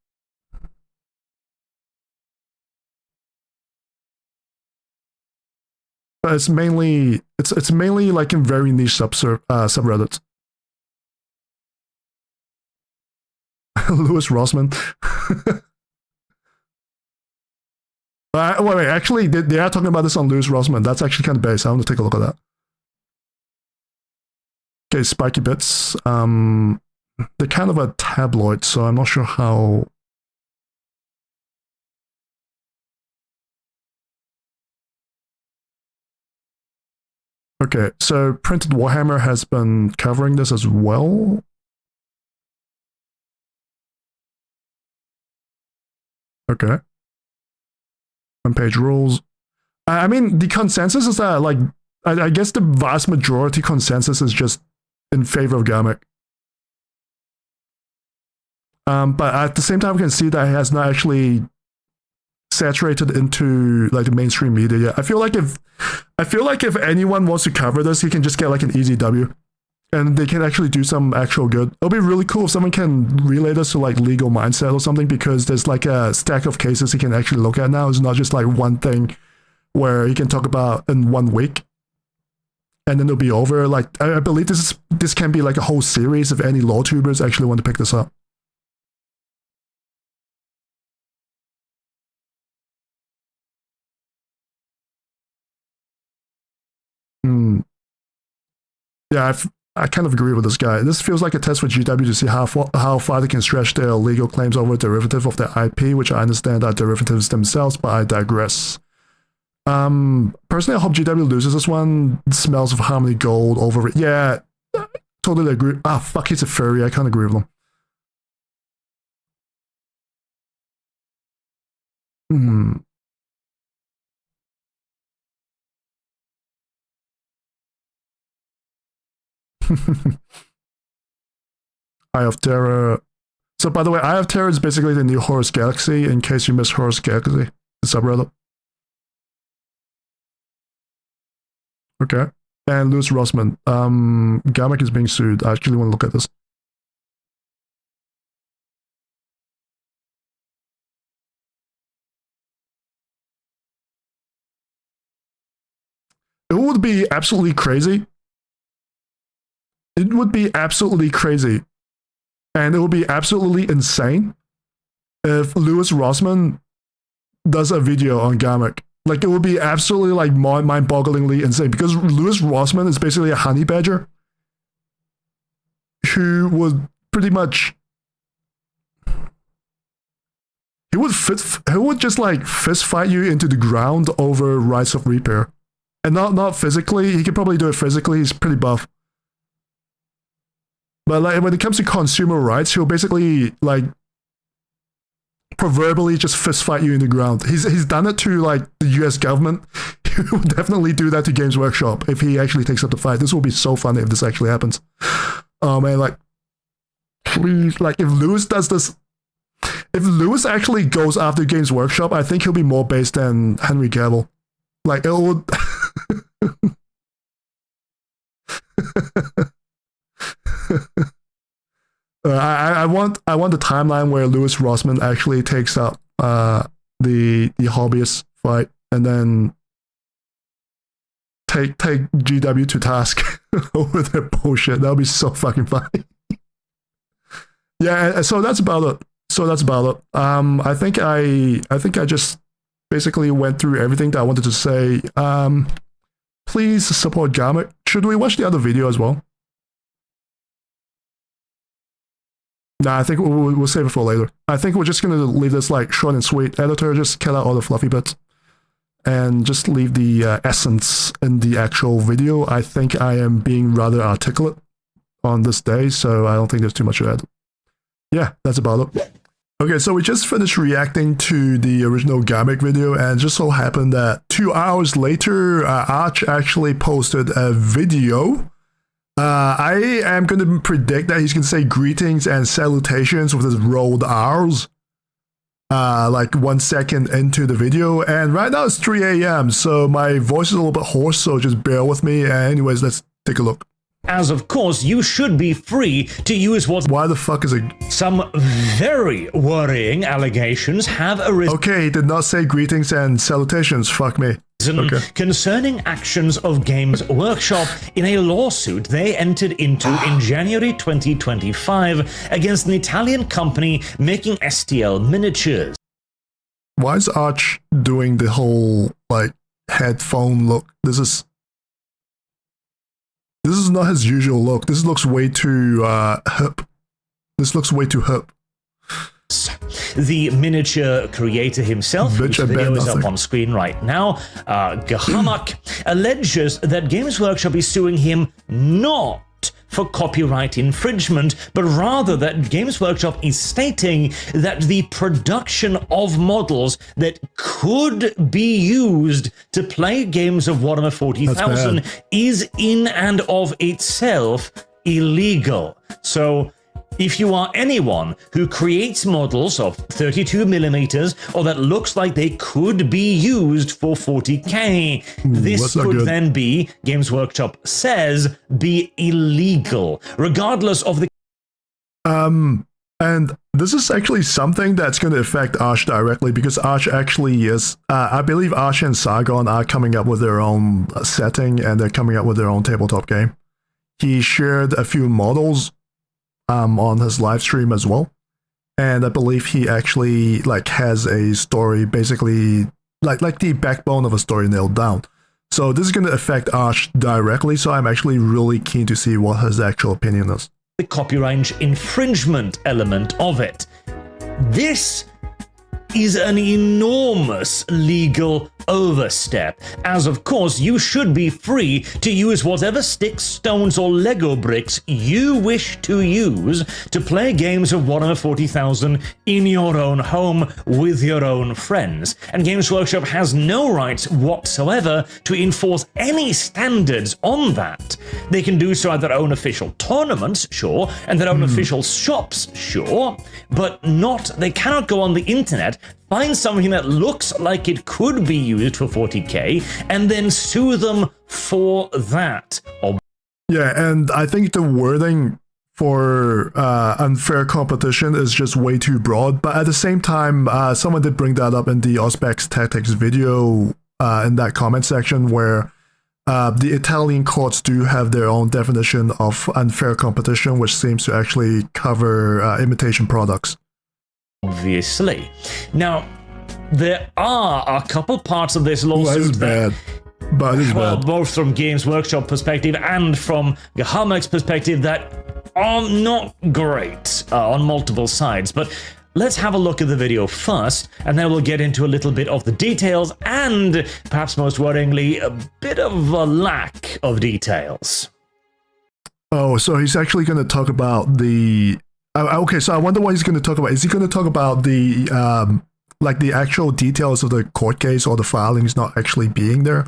But it's mainly like in very niche subreddits. Louis Rossman. Wait, actually, they are talking about this on Louis Rossman. That's actually kind of base. I want to take a look at that. Okay, Spiky Bits. They're kind of a tabloid, so I'm not sure how. Okay, so Printed Warhammer has been covering this as well. Okay. On-page rules. I mean, the consensus is that, like, I guess the vast majority consensus is just in favor of GHAMAK. But at the same time, we can see that it has not actually saturated into like the mainstream media yet. I feel like if anyone wants to cover this, he can just get like an easy W, and they can actually do some actual good. It'll be really cool if someone can relay this to like Legal Mindset or something, because there's like a stack of cases he can actually look at now. It's not just like one thing where he can talk about in 1 week and then it'll be over. Like I believe this can be like a whole series if any law tubers actually want to pick this up. Yeah, I kind of agree with this guy. This feels like a test for GW to see how far they can stretch their legal claims over a derivative of their IP, which I understand are derivatives themselves, but I digress. Personally, I hope GW loses this one. It smells of Harmony Gold over it. Yeah, totally agree. Ah, fuck, he's a furry. I can't agree with him. Eye of Terror. So, by the way, Eye of Terror is basically the new Horus Galaxy, in case you missed Horus Galaxy, the subreddit. Okay. And Louis Rossman. GHAMAK is being sued. I actually want to look at this. It would be absolutely crazy. It would be absolutely crazy. And it would be absolutely insane if Louis Rossman does a video on GHAMAK. Like, it would be absolutely like mind-bogglingly insane, because Louis Rossman is basically a honey badger who would pretty much He would just like fist fight you into the ground over Rights of Repair. And not physically. He could probably do it physically. He's pretty buff. But like when it comes to consumer rights, he'll basically like proverbially just fist fight you in the ground. He's done it to like the US government. He will definitely do that to Games Workshop if he actually takes up the fight. This will be so funny if this actually happens. Oh man, like please, like if Lewis does this, if Lewis actually goes after Games Workshop, I think he'll be more based than Henry Cavill. Like it would. I want the timeline where Lewis Rossman actually takes up the hobbyist fight and then take GW to task over their bullshit. That would be so fucking funny. Yeah, so that's about it. I think I just basically went through everything that I wanted to say. Please support GHAMAK. Should we watch the other video as well? Nah, I think we'll save it for later. I think we're just going to leave this like short and sweet. Editor, just cut out all the fluffy bits. And just leave the essence in the actual video. I think I am being rather articulate on this day, so I don't think there's too much to add. Yeah, that's about it. Okay, so we just finished reacting to the original GHAMAK video, and just so happened that 2 hours later, Arch actually posted a video. I am going to predict that he's going to say greetings and salutations with his rolled R's. Like 1 second into the video, and right now it's 3 a.m. so my voice is a little bit hoarse, so just bear with me. Anyways, let's take a look. As of course, you should be free to use what... Why the fuck is it... Some very worrying allegations have arisen... Okay, he did not say greetings and salutations, fuck me. Okay. Concerning actions of Games Workshop in a lawsuit they entered into in January 2025 against an Italian company making STL miniatures. Why is Arch doing the whole, like, headphone look? This is not his usual look. This looks way too hip. This looks way too hip. The miniature creator himself, whose video is up on screen right now, GHAMAK, alleges that Games Workshop is suing him not for copyright infringement, but rather that Games Workshop is stating that the production of models that could be used to play games of Warhammer 40,000 is in and of itself illegal. So, if you are anyone who creates models of 32mm or that looks like they could be used for 40k, this could then be, Games Workshop says, be illegal, regardless of the... And this is actually something that's going to affect Arch directly, because Arch actually is... I believe Arch and Sargon are coming up with their own setting, and they're coming up with their own tabletop game. He shared a few models on his live stream as well, and I believe he actually like has a story, basically like the backbone of a story nailed down. So this is going to affect Arch directly, so I'm actually really keen to see what his actual opinion is. The copyright infringement element of it. This is an enormous legal overstep, as of course you should be free to use whatever sticks, stones or Lego bricks you wish to use to play games of Warhammer 40,000 in your own home with your own friends, and Games Workshop has no rights whatsoever to enforce any standards on that. They can do so at their own official tournaments, sure, and their own official shops, sure, but they cannot go on the internet, find something that looks like it could be used for 40k, and then sue them for that. Yeah, and I think the wording for unfair competition is just way too broad, but at the same time, someone did bring that up in the Auspex Tactics video in that comment section, where the Italian courts do have their own definition of unfair competition, which seems to actually cover imitation products. Obviously. Now, there are a couple parts of this lawsuit bad. But it's bad. Both from Games Workshop perspective and from GHAMAK's perspective, that are not great on multiple sides. But let's have a look at the video first, and then we'll get into a little bit of the details and, perhaps most worryingly, a bit of a lack of details. Oh, so he's actually going to talk about the... okay, so I wonder what he's going to talk about. Is he going to talk about the, like the actual details of the court case or the filings not actually being there?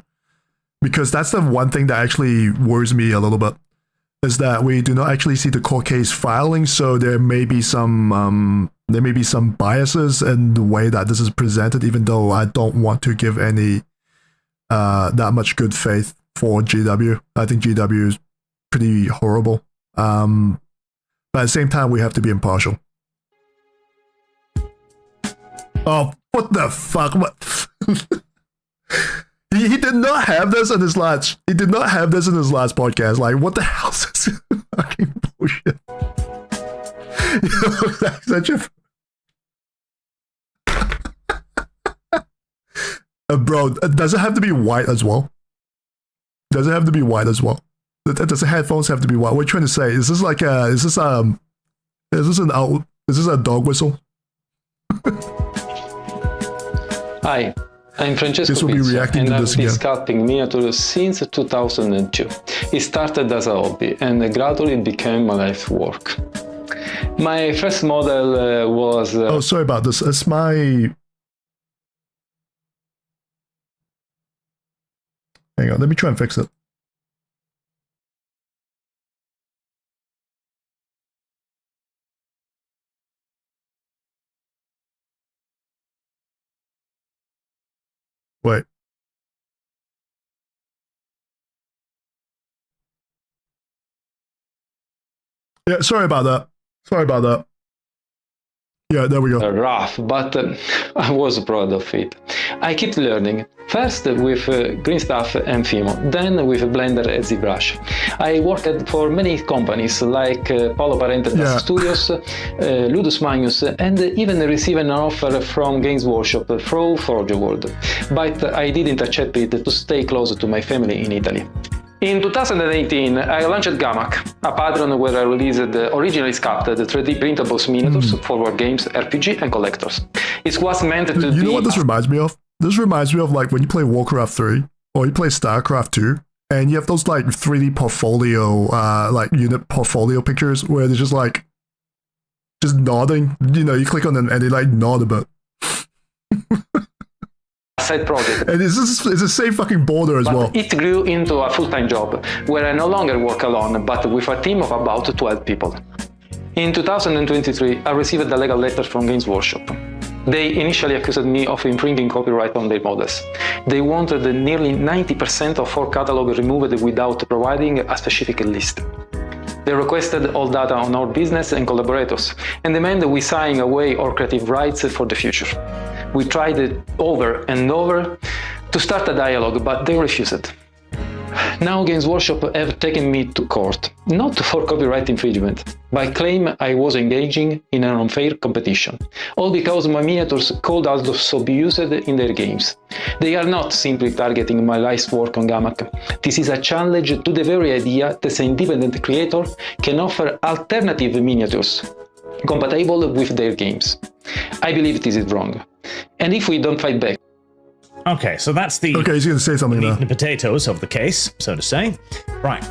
Because that's the one thing that actually worries me a little bit, is that we do not actually see the court case filing, so there may be some biases in the way that this is presented, even though I don't want to give any that much good faith for GW. I think GW is pretty horrible. But at the same time, we have to be impartial. Oh, what the fuck? What? He did not have this in his last. He did not have this in his last podcast. Like, what the hell is this fucking bullshit? That's such a. Bro, does it have to be white as well? Does it have to be white as well? Does the headphones have to be white? What are you trying to say? Is this like a? Is this a dog whistle? Hi. I'm Francesco Pizzo, and I've been sculpting miniatures since 2002. It started as a hobby and gradually became my life work. My first model was... oh, sorry about this. It's my... Hang on, let me try and fix it. Wait. Yeah, sorry about that. Sorry about that. Yeah, there we go. Rough, but I was proud of it. I keep learning. First with green stuff and Fimo, then with Blender and ZBrush. I worked for many companies like Paolo Parente Studios, Ludus Magnus, and even received an offer from Games Workshop through Forge World. But I didn't accept it to stay close to my family in Italy. In 2018, I launched GHAMAK, a pattern where I released originally sculpted 3D printable miniatures for war games, RPG, and collectors. It was meant to be... You know what this reminds me of? This reminds me of like when you play Warcraft 3 or you play StarCraft 2 and you have those like 3D portfolio, like unit portfolio pictures where they're just like, just nodding. You know, you click on them and they like nod a bit. Side project. And it's the same fucking border as well. It grew into a full-time job where I no longer work alone, but with a team of about 12 people. In 2023, I received a legal letter from Games Workshop. They initially accused me of infringing copyright on their models. They wanted nearly 90% of our catalog removed without providing a specific list. They requested all data on our business and collaborators, and demanded we sign away our creative rights for the future. We tried it over and over to start a dialogue, but they refused. Now Games Workshop have taken me to court, not for copyright infringement, but claim I was engaging in an unfair competition, all because my miniatures could also be used in their games. They are not simply targeting my life's work on GHAMAK. This is a challenge to the very idea that an independent creator can offer alternative miniatures compatible with their games. I believe this is wrong. And if we don't fight back... Okay, so that's the... Okay, he's going to say something now. Meat and potatoes of the case, so to say. Right.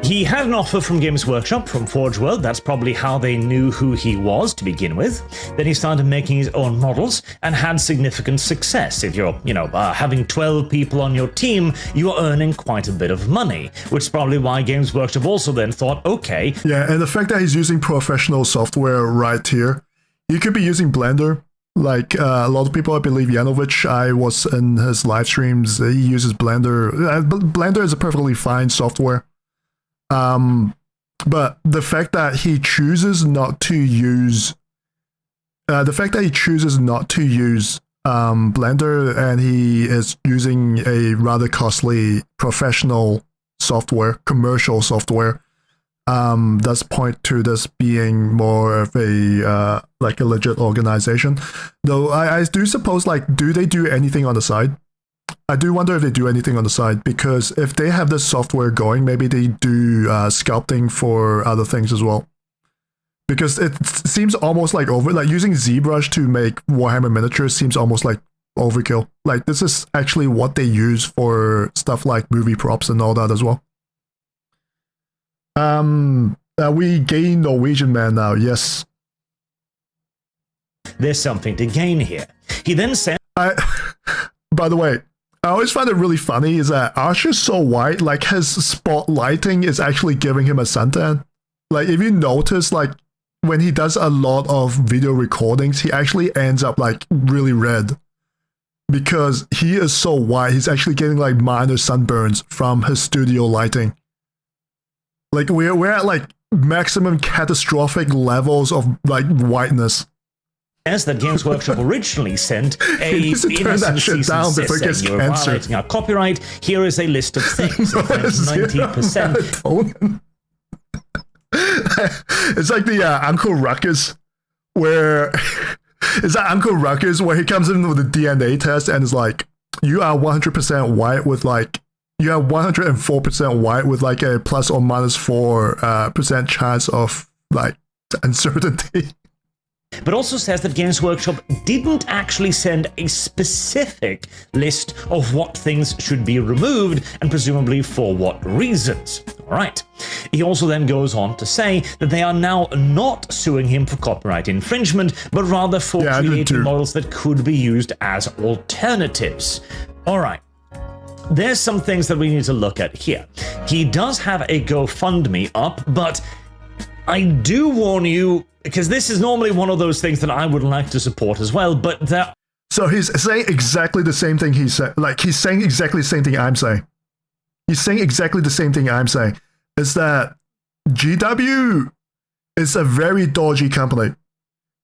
He had an offer from Games Workshop, from Forge World. That's probably how they knew who he was to begin with. Then he started making his own models and had significant success. If you're, having 12 people on your team, you are earning quite a bit of money, which is probably why Games Workshop also then thought, okay. Yeah, and the fact that he's using professional software right here, he could be using Blender. Like a lot of people, I believe Yanovich, I was in his live streams, he uses Blender. Blender is a perfectly fine software. But the fact that he chooses not to use Blender and he is using a rather costly professional software, commercial software, does point to this being more of a like a legit organization. Though I do suppose, like, do they do anything on the side? I do wonder if they do anything on the side, because if they have this software going, maybe they do sculpting for other things as well. because it seems almost like like using ZBrush to make Warhammer miniatures seems almost like overkill. Like this is actually what they use for stuff like movie props and all that as well. We gain Norwegian man now. Yes. There's something to gain here. He then said, by the way, I always find it really funny is that Archer's so white, like his spotlighting is actually giving him a suntan. Like if you notice, like when he does a lot of video recordings, he actually ends up like really red. Because he is so white, he's actually getting like minor sunburns from his studio lighting. Like we're at like maximum catastrophic levels of like whiteness. As that Games Workshop originally sent a turn that shit down before it gets you're violating our copyright. Here is a list of things. 90%. It's like the Uncle Ruckus, where it's that Uncle Ruckus where he comes in with a DNA test and is like, you are 100% white with like, you are 104% white with like a plus or minus 4% chance of like uncertainty. But also says that Games Workshop didn't actually send a specific list of what things should be removed and presumably for what reasons. All right. He also then goes on to say that they are now not suing him for copyright infringement, but rather for creating models that could be used as alternatives. All right. There's some things that we need to look at here. He does have a GoFundMe up, but I do warn you, because this is normally one of those things that I would like to support as well, but that... So he's saying exactly the same thing he said. Like, he's saying exactly the same thing I'm saying. He's saying exactly the same thing I'm saying. Is that GW is a very dodgy company.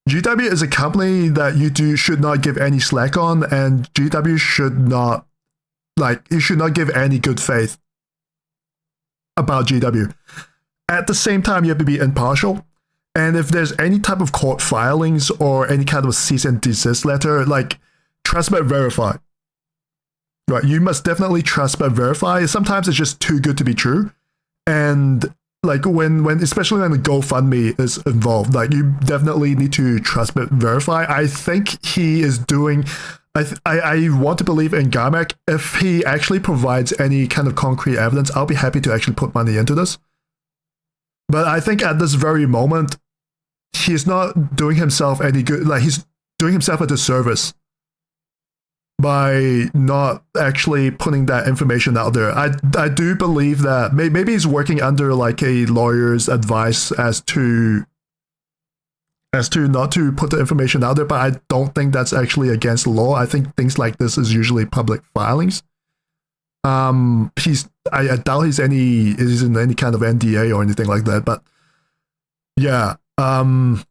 GW is a company that you should not give any slack on, and GW should not, like, you should not give any good faith about GW. At the same time, you have to be impartial. And if there's any type of court filings or any kind of cease and desist letter, like, trust but verify. Right, you must definitely trust but verify. Sometimes it's just too good to be true. And like when especially when the GoFundMe is involved, like you definitely need to trust but verify. I think he is doing, I want to believe in GHAMAK. If he actually provides any kind of concrete evidence, I'll be happy to actually put money into this. But I think at this very moment, he's not doing himself any good. Like he's doing himself a disservice by not actually putting that information out there. I do believe that maybe he's working under like a lawyer's advice as to not to put the information out there, but I don't think that's actually against the law. I think things like this is usually public filings. I doubt he's in any kind of NDA or anything like that, but yeah,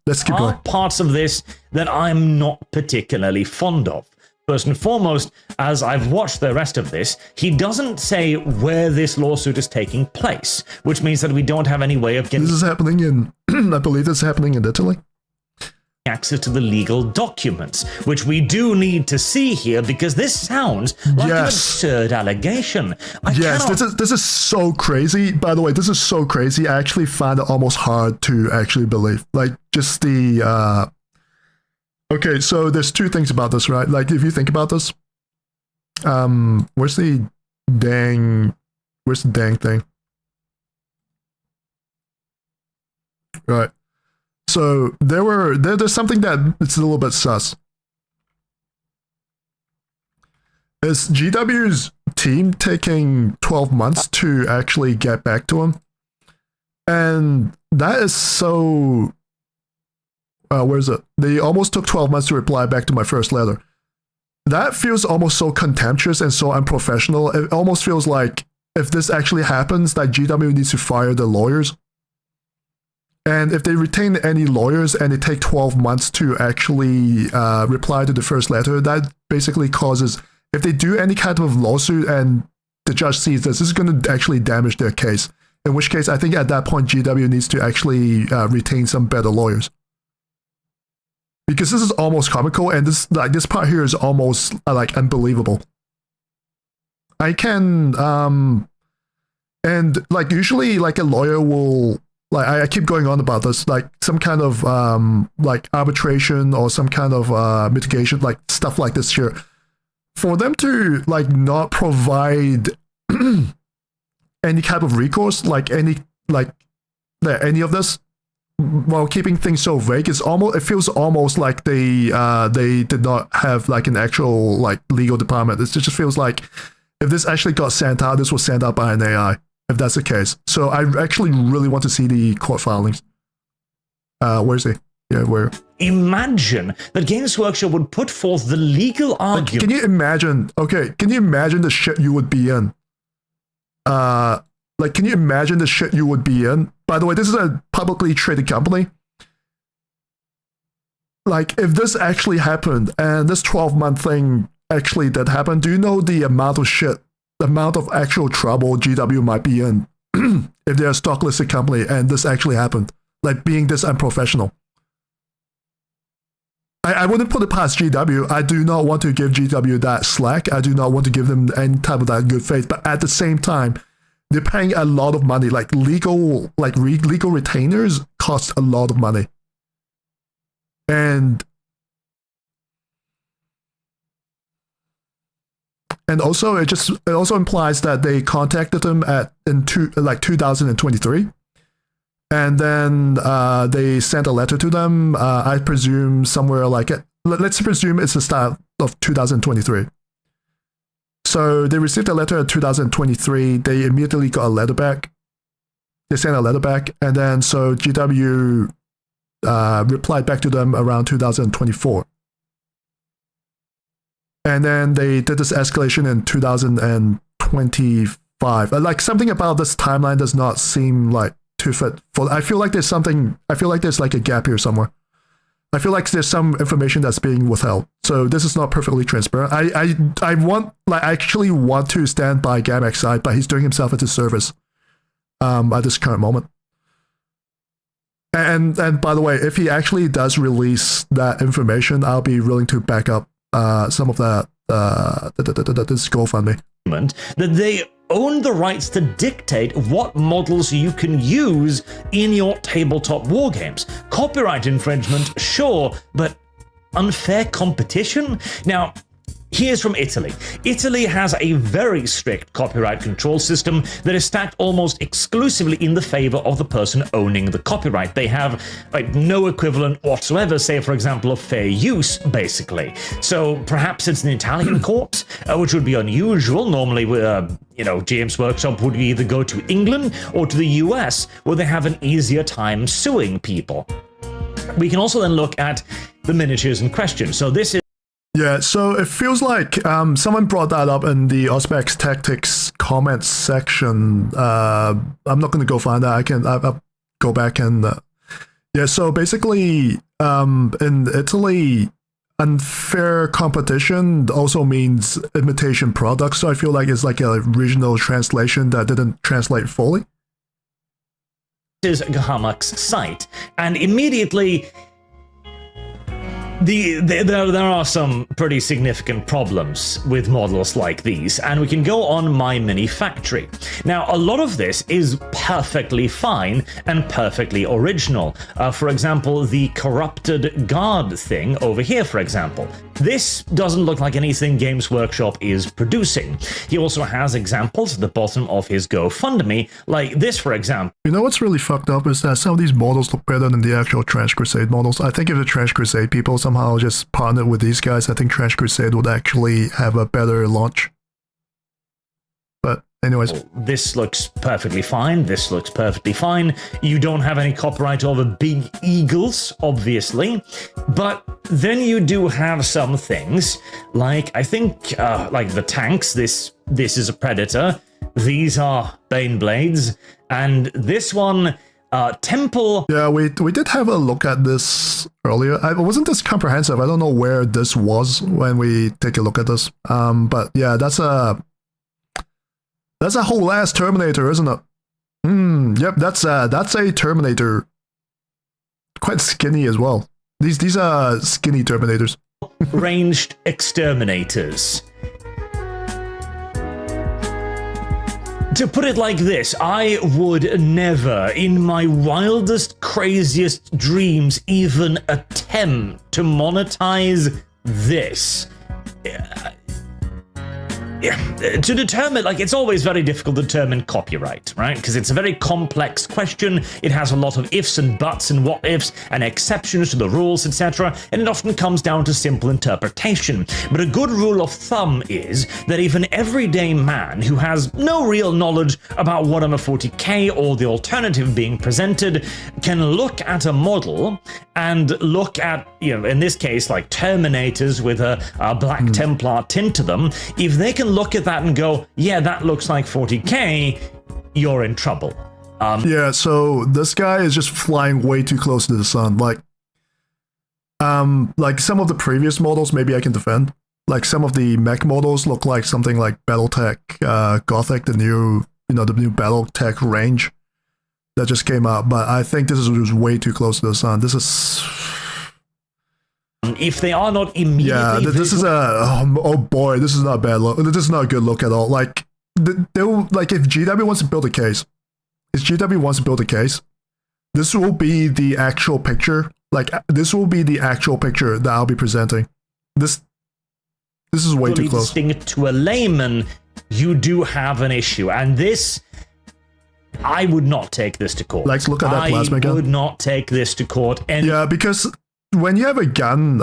let's keep going. Parts of this that I'm not particularly fond of. First and foremost, as I've watched the rest of this, he doesn't say where this lawsuit is taking place, which means that we don't have any way of getting... This is happening in, I believe this is happening in Italy. Access to the legal documents, which we do need to see here, because this sounds like an absurd allegation. This is so crazy. By the way, this is so crazy. I actually find it almost hard to actually believe. Like, just the... Okay, so there's two things about this, right? Like, if you think about this, where's the dang thing? Right. So there's something that it's a little bit sus. Is GW's team taking 12 months to actually get back to him? And that is so... where is it? They almost took 12 months to reply back to my first letter. That feels almost so contemptuous and so unprofessional. It almost feels like if this actually happens, that GW needs to fire the lawyers. And if they retain any lawyers and they take 12 months to actually reply to the first letter, that basically causes, if they do any kind of lawsuit and the judge sees this is going to actually damage their case. In which case, I think at that point, GW needs to actually retain some better lawyers. Because this is almost comical, and this part here is almost like unbelievable. I can, and like usually like a lawyer will like I keep going on about this, like some kind of like arbitration or some kind of mitigation, like stuff like this here, for them to like not provide any type of recourse, like any of this, while keeping things so vague, it feels almost like they did not have like an actual like legal department. It just feels like if this actually got sent out, this was sent out by an AI, if that's the case. So I actually really want to see the court filings. Where's he? Yeah, where? Imagine that Games Workshop would put forth the legal argument. Like, can you imagine? Okay, can you imagine the shit you would be in? Like, can you imagine the shit you would be in? By the way, this is a publicly traded company. Like, if this actually happened and this 12-month thing actually did happen, do you know the amount of shit, the amount of actual trouble GW might be in if they're a stock listed company and this actually happened? Like, being this unprofessional. I wouldn't put it past GW. I do not want to give GW that slack. I do not want to give them any type of that good faith. But at the same time, they're paying a lot of money. Like legal retainers cost a lot of money. And also it also implies that they contacted them in 2023. And then they sent a letter to them, I presume somewhere like, let's presume it's the start of 2023. So they received a letter in 2023. They immediately got a letter back. They sent a letter back. And then so GW replied back to them around 2024. And then they did this escalation in 2025. Like something about this timeline does not seem like too fit for. I feel like there's like a gap here somewhere. I feel like there's some information that's being withheld. So this is not perfectly transparent. I actually want to stand by GHAMAK's side, but he's doing himself a disservice at this current moment. And by the way, if he actually does release that information, I'll be willing to back up some of that this GoFundMe. That they own the rights to dictate what models you can use in your tabletop wargames. Copyright infringement, sure, but unfair competition? Now, here's from Italy. Italy has a very strict copyright control system that is stacked almost exclusively in the favor of the person owning the copyright. They have like no equivalent whatsoever, say for example, of fair use, basically. So perhaps it's an Italian court, which would be unusual. Normally, Games Workshop would either go to England or to the US, where they have an easier time suing people. We can also then look at the miniatures in question. So this is Yeah, so it feels like someone brought that up in the Auspex Tactics comments section. I'm not going to go find that. I'll go back and... yeah, so basically, in Italy, unfair competition also means imitation products. So I feel like it's like a regional translation that didn't translate fully. This is GHAMAK's site, and immediately... There are some pretty significant problems with models like these, and we can go on My Mini Factory. Now, a lot of this is perfectly fine and perfectly original. For example, the corrupted guard thing over here, for example. This doesn't look like anything Games Workshop is producing. He also has examples at the bottom of his GoFundMe, like this, for example. You know what's really fucked up is that some of these models look better than the actual Trash Crusade models. I think if the Trash Crusade people somehow just partnered with these guys, I think Trash Crusade would actually have a better launch. But anyways. This looks perfectly fine. This looks perfectly fine. You don't have any copyright over big eagles, obviously. But then you do have some things, like, I think, like the tanks. This is a Predator. These are Bane Blades. And this one... Temple. Yeah, we did have a look at this earlier. It wasn't this comprehensive. I don't know where this was when we take a look at this. But yeah, that's a whole ass Terminator, isn't it? Yep, that's a Terminator. Quite skinny as well. These are skinny Terminators. Ranged exterminators. To put it like this, I would never, in my wildest, craziest dreams, even attempt to monetize this. To determine, like, it's always very difficult to determine copyright, right? Because it's a very complex question. It has a lot of ifs and buts and what ifs and exceptions to the rules, etc. And it often comes down to simple interpretation. But a good rule of thumb is that if an everyday man who has no real knowledge about Warhammer 40k or the alternative being presented can look at a model and look at, you know, in this case, like Terminators with a Black Templar tint to them, if they can look at that and go, yeah, that looks like 40k, you're in trouble. Yeah, so this guy is just flying way too close to the sun. Like some of the previous models, maybe I can defend. Like some of the mech models look like something like BattleTech Gothic, the new BattleTech range that just came out. But I think this is just way too close to the sun. This is. If they are not immediately, yeah, this is a oh boy, this is not a bad look. This is not a good look at all. Like, like if GW wants to build a case, this will be the actual picture. Like, this will be the actual picture that I'll be presenting. This is way too close. To a layman, you do have an issue, and this. I would not take this to court. Like, look at that plasma gun. I would not take this to court. And yeah, because when you have a gun,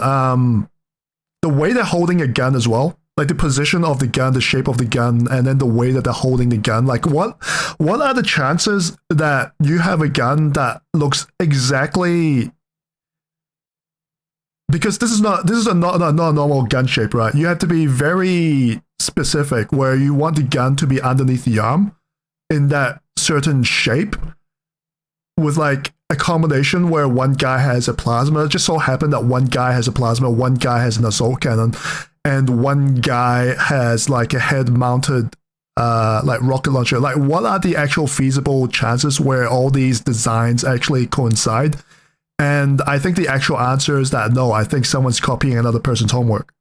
the way they're holding a gun as well, like the position of the gun, the shape of the gun, and then the way that they're holding the gun, like what are the chances that you have a gun that looks exactly, because this is not a normal gun shape, right? You have to be very specific where you want the gun to be underneath the arm in that certain shape with like a combination where one guy has a plasma. It just so happened that one guy has a plasma, one guy has an assault cannon, and one guy has like a head-mounted like rocket launcher. Like, what are the actual feasible chances where all these designs actually coincide? And I think the actual answer is that no, I think someone's copying another person's homework.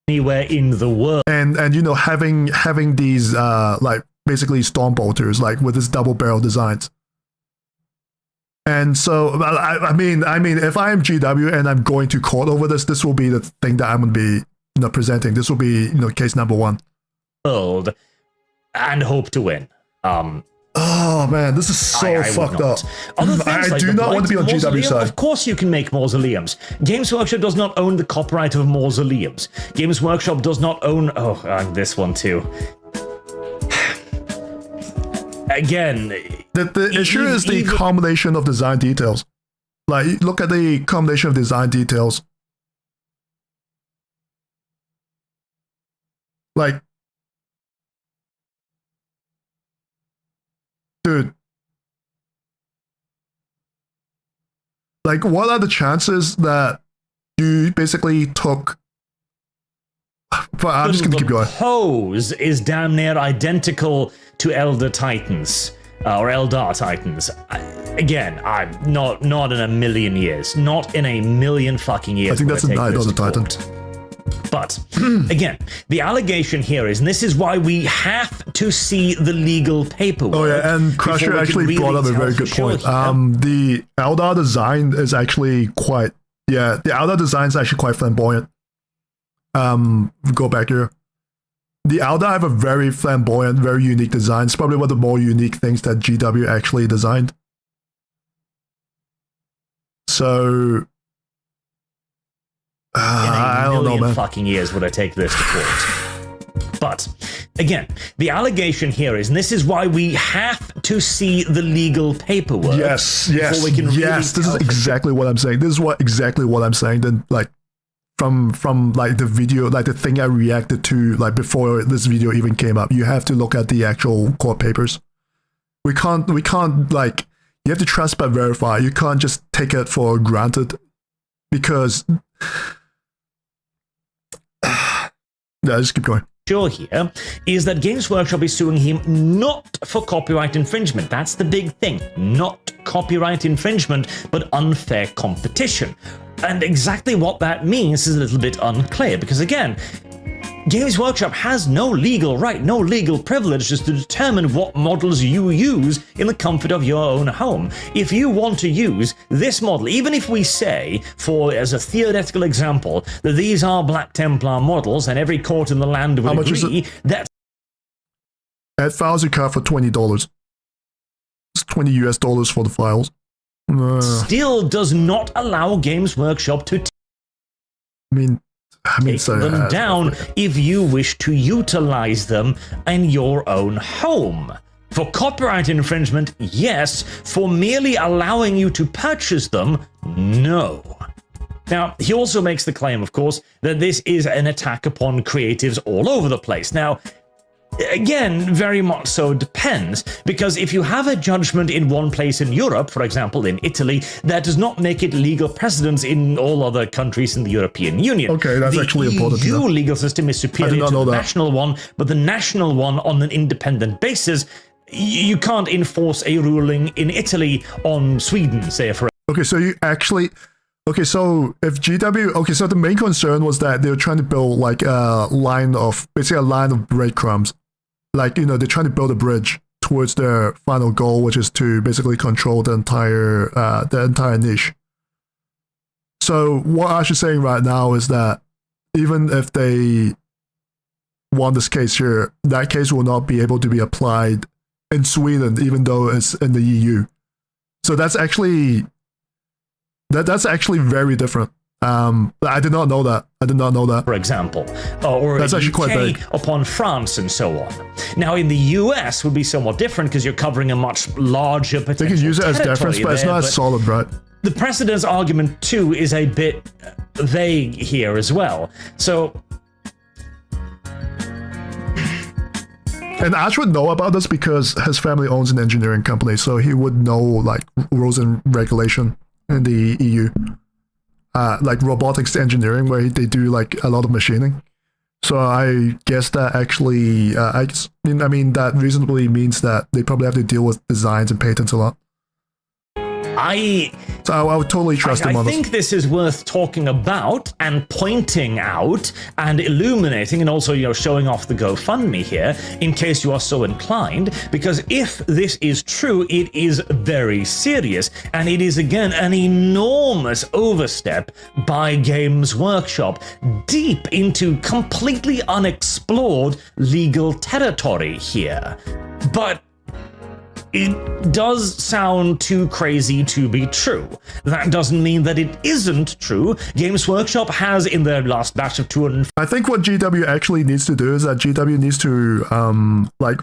Anywhere in the world. And you know, having these like basically storm bolters, like with this double barrel designs. And so I mean if I am GW and I'm going to court over this, this will be the thing that I'm going to be presenting. This will be case number one. World and hope to win. Oh man, this is so fucked up. I do not want to be on GW side. Of course you can make mausoleums. Games Workshop does not own the copyright of mausoleums. Games Workshop does not own... Oh, and this one too. Again... The issue is the combination of design details. Like, look at the combination of design details. Like... Dude. Like, what are the chances that you basically took... But I'm just going to keep going. The pose is damn near identical to Elder Titans, or Eldar Titans. Again, I'm not in a million years. Not in a million fucking years. I think that's a Night of the Titan. But, again, the allegation here is, and this is why we have to see the legal paperwork. Oh yeah, and Crusher actually brought up a very good point. The Eldar design is actually quite... Yeah, the Eldar design is actually quite flamboyant. Go back here. The Eldar have a very flamboyant, very unique design. It's probably one of the more unique things that GW actually designed. So... I don't know, man. Fucking years would I take this to court. But, again, the allegation here is, and this is why we have to see the legal paperwork. Yes, this is exactly what I'm saying. This is exactly what I'm saying. Then, like, from like the video, like the thing I reacted to, like before this video even came up, you have to look at the actual court papers. We can't like, you have to trust but verify. You can't just take it for granted, because just keep going. Here is that Games Workshop is suing him not for copyright infringement. That's the big thing. Not copyright infringement, but unfair competition. And exactly what that means is a little bit unclear, because again, Games Workshop has no legal right, no legal privileges to determine what models you use in the comfort of your own home. If you want to use this model, even if we say, as a theoretical example, that these are Black Templar models and every court in the land would agree, that's... Add files you cut for $20. It's $20 US for the files. Still does not allow Games Workshop to take them down if you wish to utilize them in your own home. For copyright infringement, yes. For merely allowing you to purchase them, no. Now, he also makes the claim, of course, that this is an attack upon creatives all over the place. Now, again, very much so depends, because if you have a judgment in one place in Europe, for example, in Italy, that does not make it legal precedence in all other countries in the European Union. Okay, that's actually important. The EU legal system is superior to the national one, but the national one, on an independent basis, you can't enforce a ruling in Italy on Sweden, say, for... Okay, so you actually... Okay, so if GW... Okay, so the main concern was that they were trying to build like a line of... Basically a line of breadcrumbs. Like, you know, they're trying to build a bridge towards their final goal, which is to basically control the entire niche. So what Ash is saying right now is that even if they won this case here, that case will not be able to be applied in Sweden, even though it's in the EU. So that's actually very different. I did not know that. For example, or that's actually UK quite big upon France and so on. Now, in the US would be somewhat different because you're covering a much larger potential. They can use it as deference, but it's not as solid, right? The precedence argument too is a bit vague here as well. So. And Ash would know about this because his family owns an engineering company, so he would know like rules and regulation in the EU, like robotics engineering, where they do like a lot of machining. So I guess that actually, I mean that reasonably means that they probably have to deal with designs and patents a lot. So I would totally trust him on this. I think this is worth talking about and pointing out and illuminating, and also, you know, showing off the GoFundMe here in case you are so inclined, because if this is true, it is very serious, and it is again an enormous overstep by Games Workshop deep into completely unexplored legal territory here. But it does sound too crazy to be true. That doesn't mean that it isn't true. Games Workshop has, in their last batch of 200... I think what GW actually needs to do is that GW needs to, like,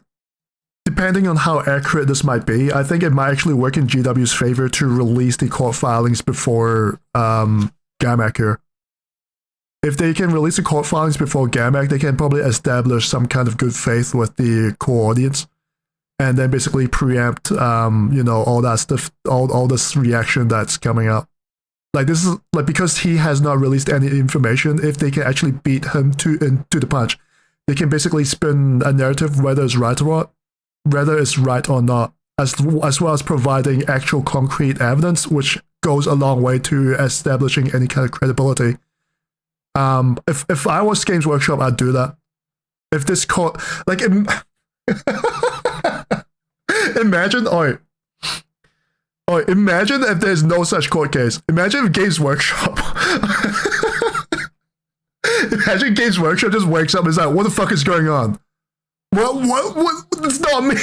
depending on how accurate this might be, I think it might actually work in GW's favor to release the court filings before GHAMAK here. If they can release the court filings before GHAMAK, they can probably establish some kind of good faith with the core audience. And then basically preempt, you know, all that stuff, all this reaction that's coming up. Like this is like because he has not released any information. If they can actually beat him to the punch, they can basically spin a narrative whether it's right or not, as well as providing actual concrete evidence, which goes a long way to establishing any kind of credibility. If I was Games Workshop, I'd do that. If this court, like. Imagine if there's no such court case. Imagine if Games Workshop Imagine Games Workshop just wakes up and is like, what the fuck is going on? What? It's not me.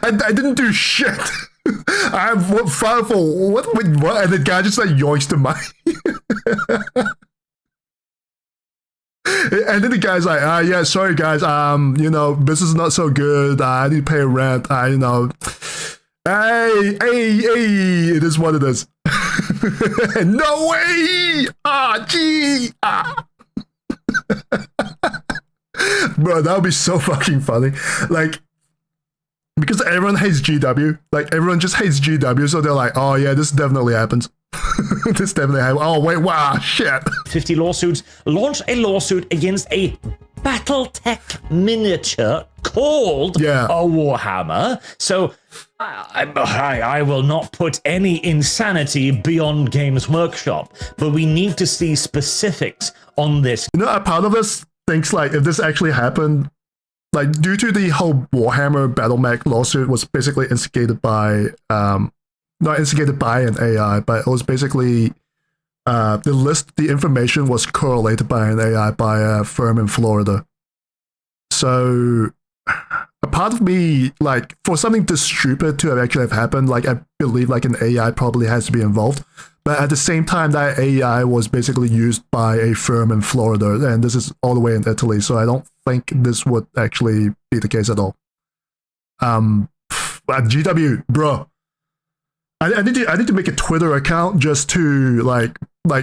I didn't do shit. I have what file for what? Wait, what? And the guy just like yoinks the mic. And then the guy's like, yeah, sorry guys, you know, business is not so good, I need to pay rent, you know, hey, it is what it is. No way! Bro, that would be so fucking funny. Like, because everyone hates GW, like everyone just hates GW, so they're like, oh yeah, this definitely happens. This definitely happened. Oh wait, wow, shit. 50 lawsuits launch a lawsuit against a BattleTech miniature called a Warhammer. So I will not put any insanity beyond Games Workshop, but we need to see specifics on this. You know, a part of this thinks like if this actually happened, like due to the whole Warhammer BattleMech lawsuit was basically instigated by not instigated by an AI, but it was basically the information was correlated by an AI by a firm in Florida. So a part of me, like, for something this stupid to have actually have happened, like, I believe like an AI probably has to be involved. But at the same time, that AI was basically used by a firm in Florida, and this is all the way in Italy, so I don't think this would actually be the case at all. But GW, bro, I need to make a Twitter account just to like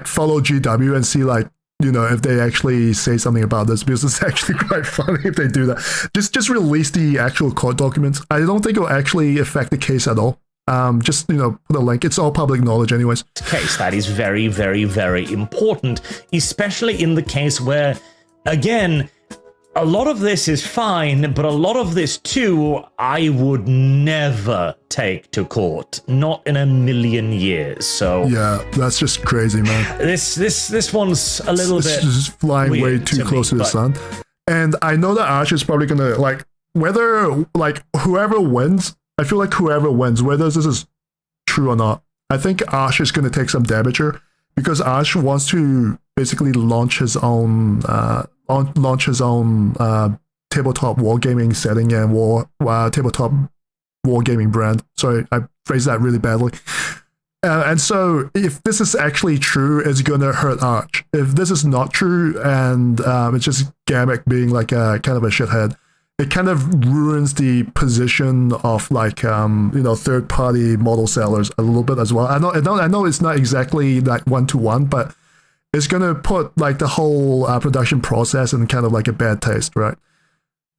follow GW and see like, you know, if they actually say something about this, because it's actually quite funny if they do that. Just release the actual court documents. I don't think it will actually affect the case at all. Just, you know, put a link. It's all public knowledge anyways. Case that is very, very, very important, especially in the case where, again, a lot of this is fine, but a lot of this too, I would never take to court. Not in a million years. So yeah, that's just crazy, man. This one's a little bit just flying way too close to the sun. And I know that Ash is probably gonna like whether like whoever wins. I feel like whoever wins, whether this is true or not, I think Ash is gonna take some damage here because Ash wants to basically launch his own tabletop wargaming setting and tabletop wargaming brand. Sorry, I phrased that really badly. And so if this is actually true, it's going to hurt Arch. If this is not true and it's just GHAMAK being like a kind of a shithead, it kind of ruins the position of like, you know, third-party model sellers a little bit as well. I know it's not exactly like one-to-one, but it's going to put like the whole production process in kind of like a bad taste, right?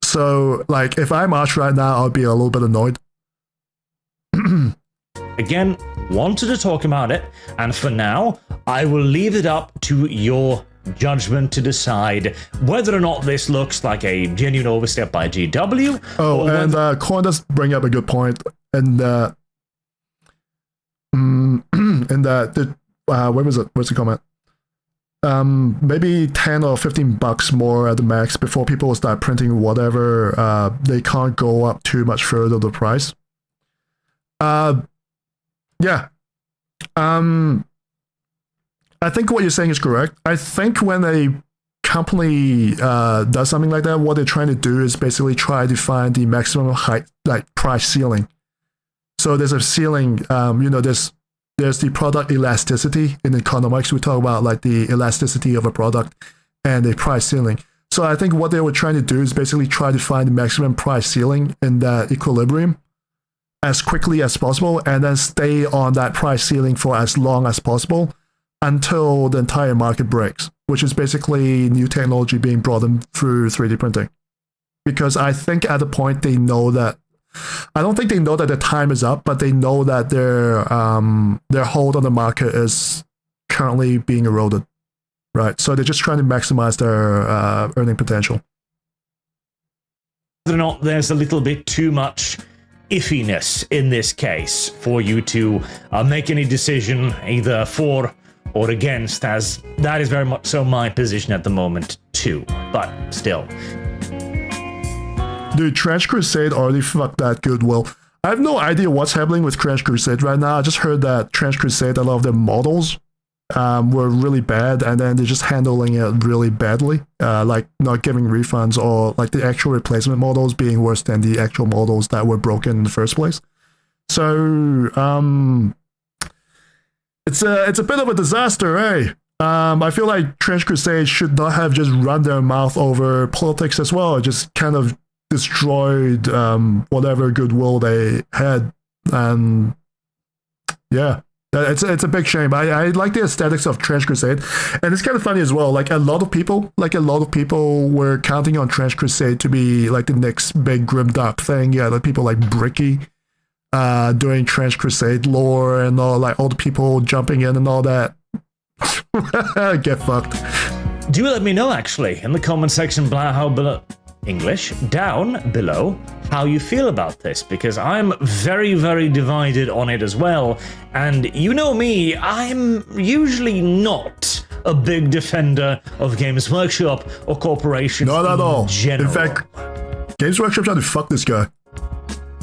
So like if I'm Arch right now, I'll be a little bit annoyed. Again, wanted to talk about it, and for now, I will leave it up to your judgment to decide whether or not this looks like a genuine overstep by GW. Oh, and Korn does bring up a good point, and where was it? What's the comment? Maybe 10 or 15 bucks more at the max before people start printing whatever. They can't go up too much further the price. Yeah. I think what you're saying is correct. I think when a company does something like that, what they're trying to do is basically try to find the maximum height, like price ceiling. So there's a ceiling, you know, there's the product elasticity in economics. We talk about like the elasticity of a product and the price ceiling. So I think what they were trying to do is basically try to find the maximum price ceiling in that equilibrium as quickly as possible and then stay on that price ceiling for as long as possible until the entire market breaks, which is basically new technology being brought in through 3D printing. Because I think at the point they know that, I don't think they know that their time is up, but they know that their hold on the market is currently being eroded, right? So they're just trying to maximize their earning potential. Whether or not there's a little bit too much iffiness in this case for you to make any decision either for or against, as that is very much so my position at the moment too, but still. Dude, Trench Crusade already fucked that goodwill. I have no idea what's happening with Trench Crusade right now. I just heard that Trench Crusade, a lot of their models were really bad, and then they're just handling it really badly, like not giving refunds or like the actual replacement models being worse than the actual models that were broken in the first place. So, it's a bit of a disaster, eh? I feel like Trench Crusade should not have just run their mouth over politics as well. It just kind of destroyed whatever goodwill they had, and yeah, it's a big shame. I like the aesthetics of Trench Crusade, and it's kind of funny as well. Like a lot of people were counting on Trench Crusade to be like the next big grimdark thing. Yeah, like people like Bricky doing Trench Crusade lore and all, like all the people jumping in and all that. Get fucked. Do let me know actually in the comment section below. English down below how you feel about this, because I'm very, very divided on it as well. And you know me, I'm usually not a big defender of Games Workshop or corporations Not at all. general. In fact, Games Workshop tried to fuck this guy.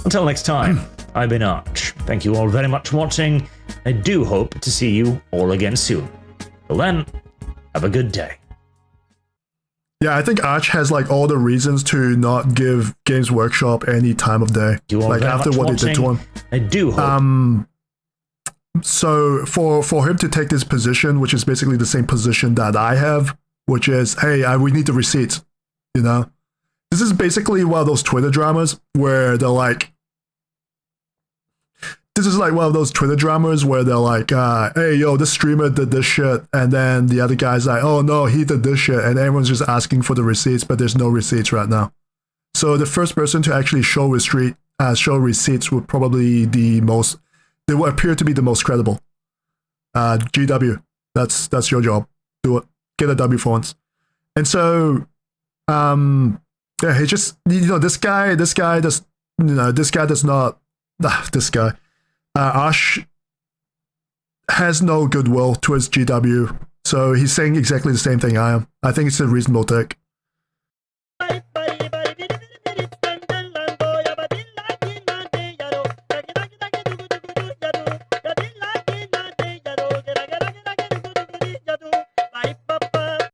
Until next time, I've been Arch. Thank you all very much for watching. I do hope to see you all again soon. Till then, have a good day. Yeah, I think Arch has like all the reasons to not give Games Workshop any time of day. Like after what they did to him. I do hope. So for him to take this position, which is basically the same position that I have, which is, hey, we need the receipts, you know? This is basically one of those Twitter dramas where they're like, this is like one of those Twitter dramas where they're like, hey, yo, this streamer did this shit. And then the other guy's like, oh, no, he did this shit. And everyone's just asking for the receipts, but there's no receipts right now. So the first person to actually show receipts would probably they will appear to be the most credible. GW, that's your job. Do it. Get a W for once. And so, yeah, he just, this guy Ash has no goodwill towards GW, so he's saying exactly the same thing I am. I think it's a reasonable take.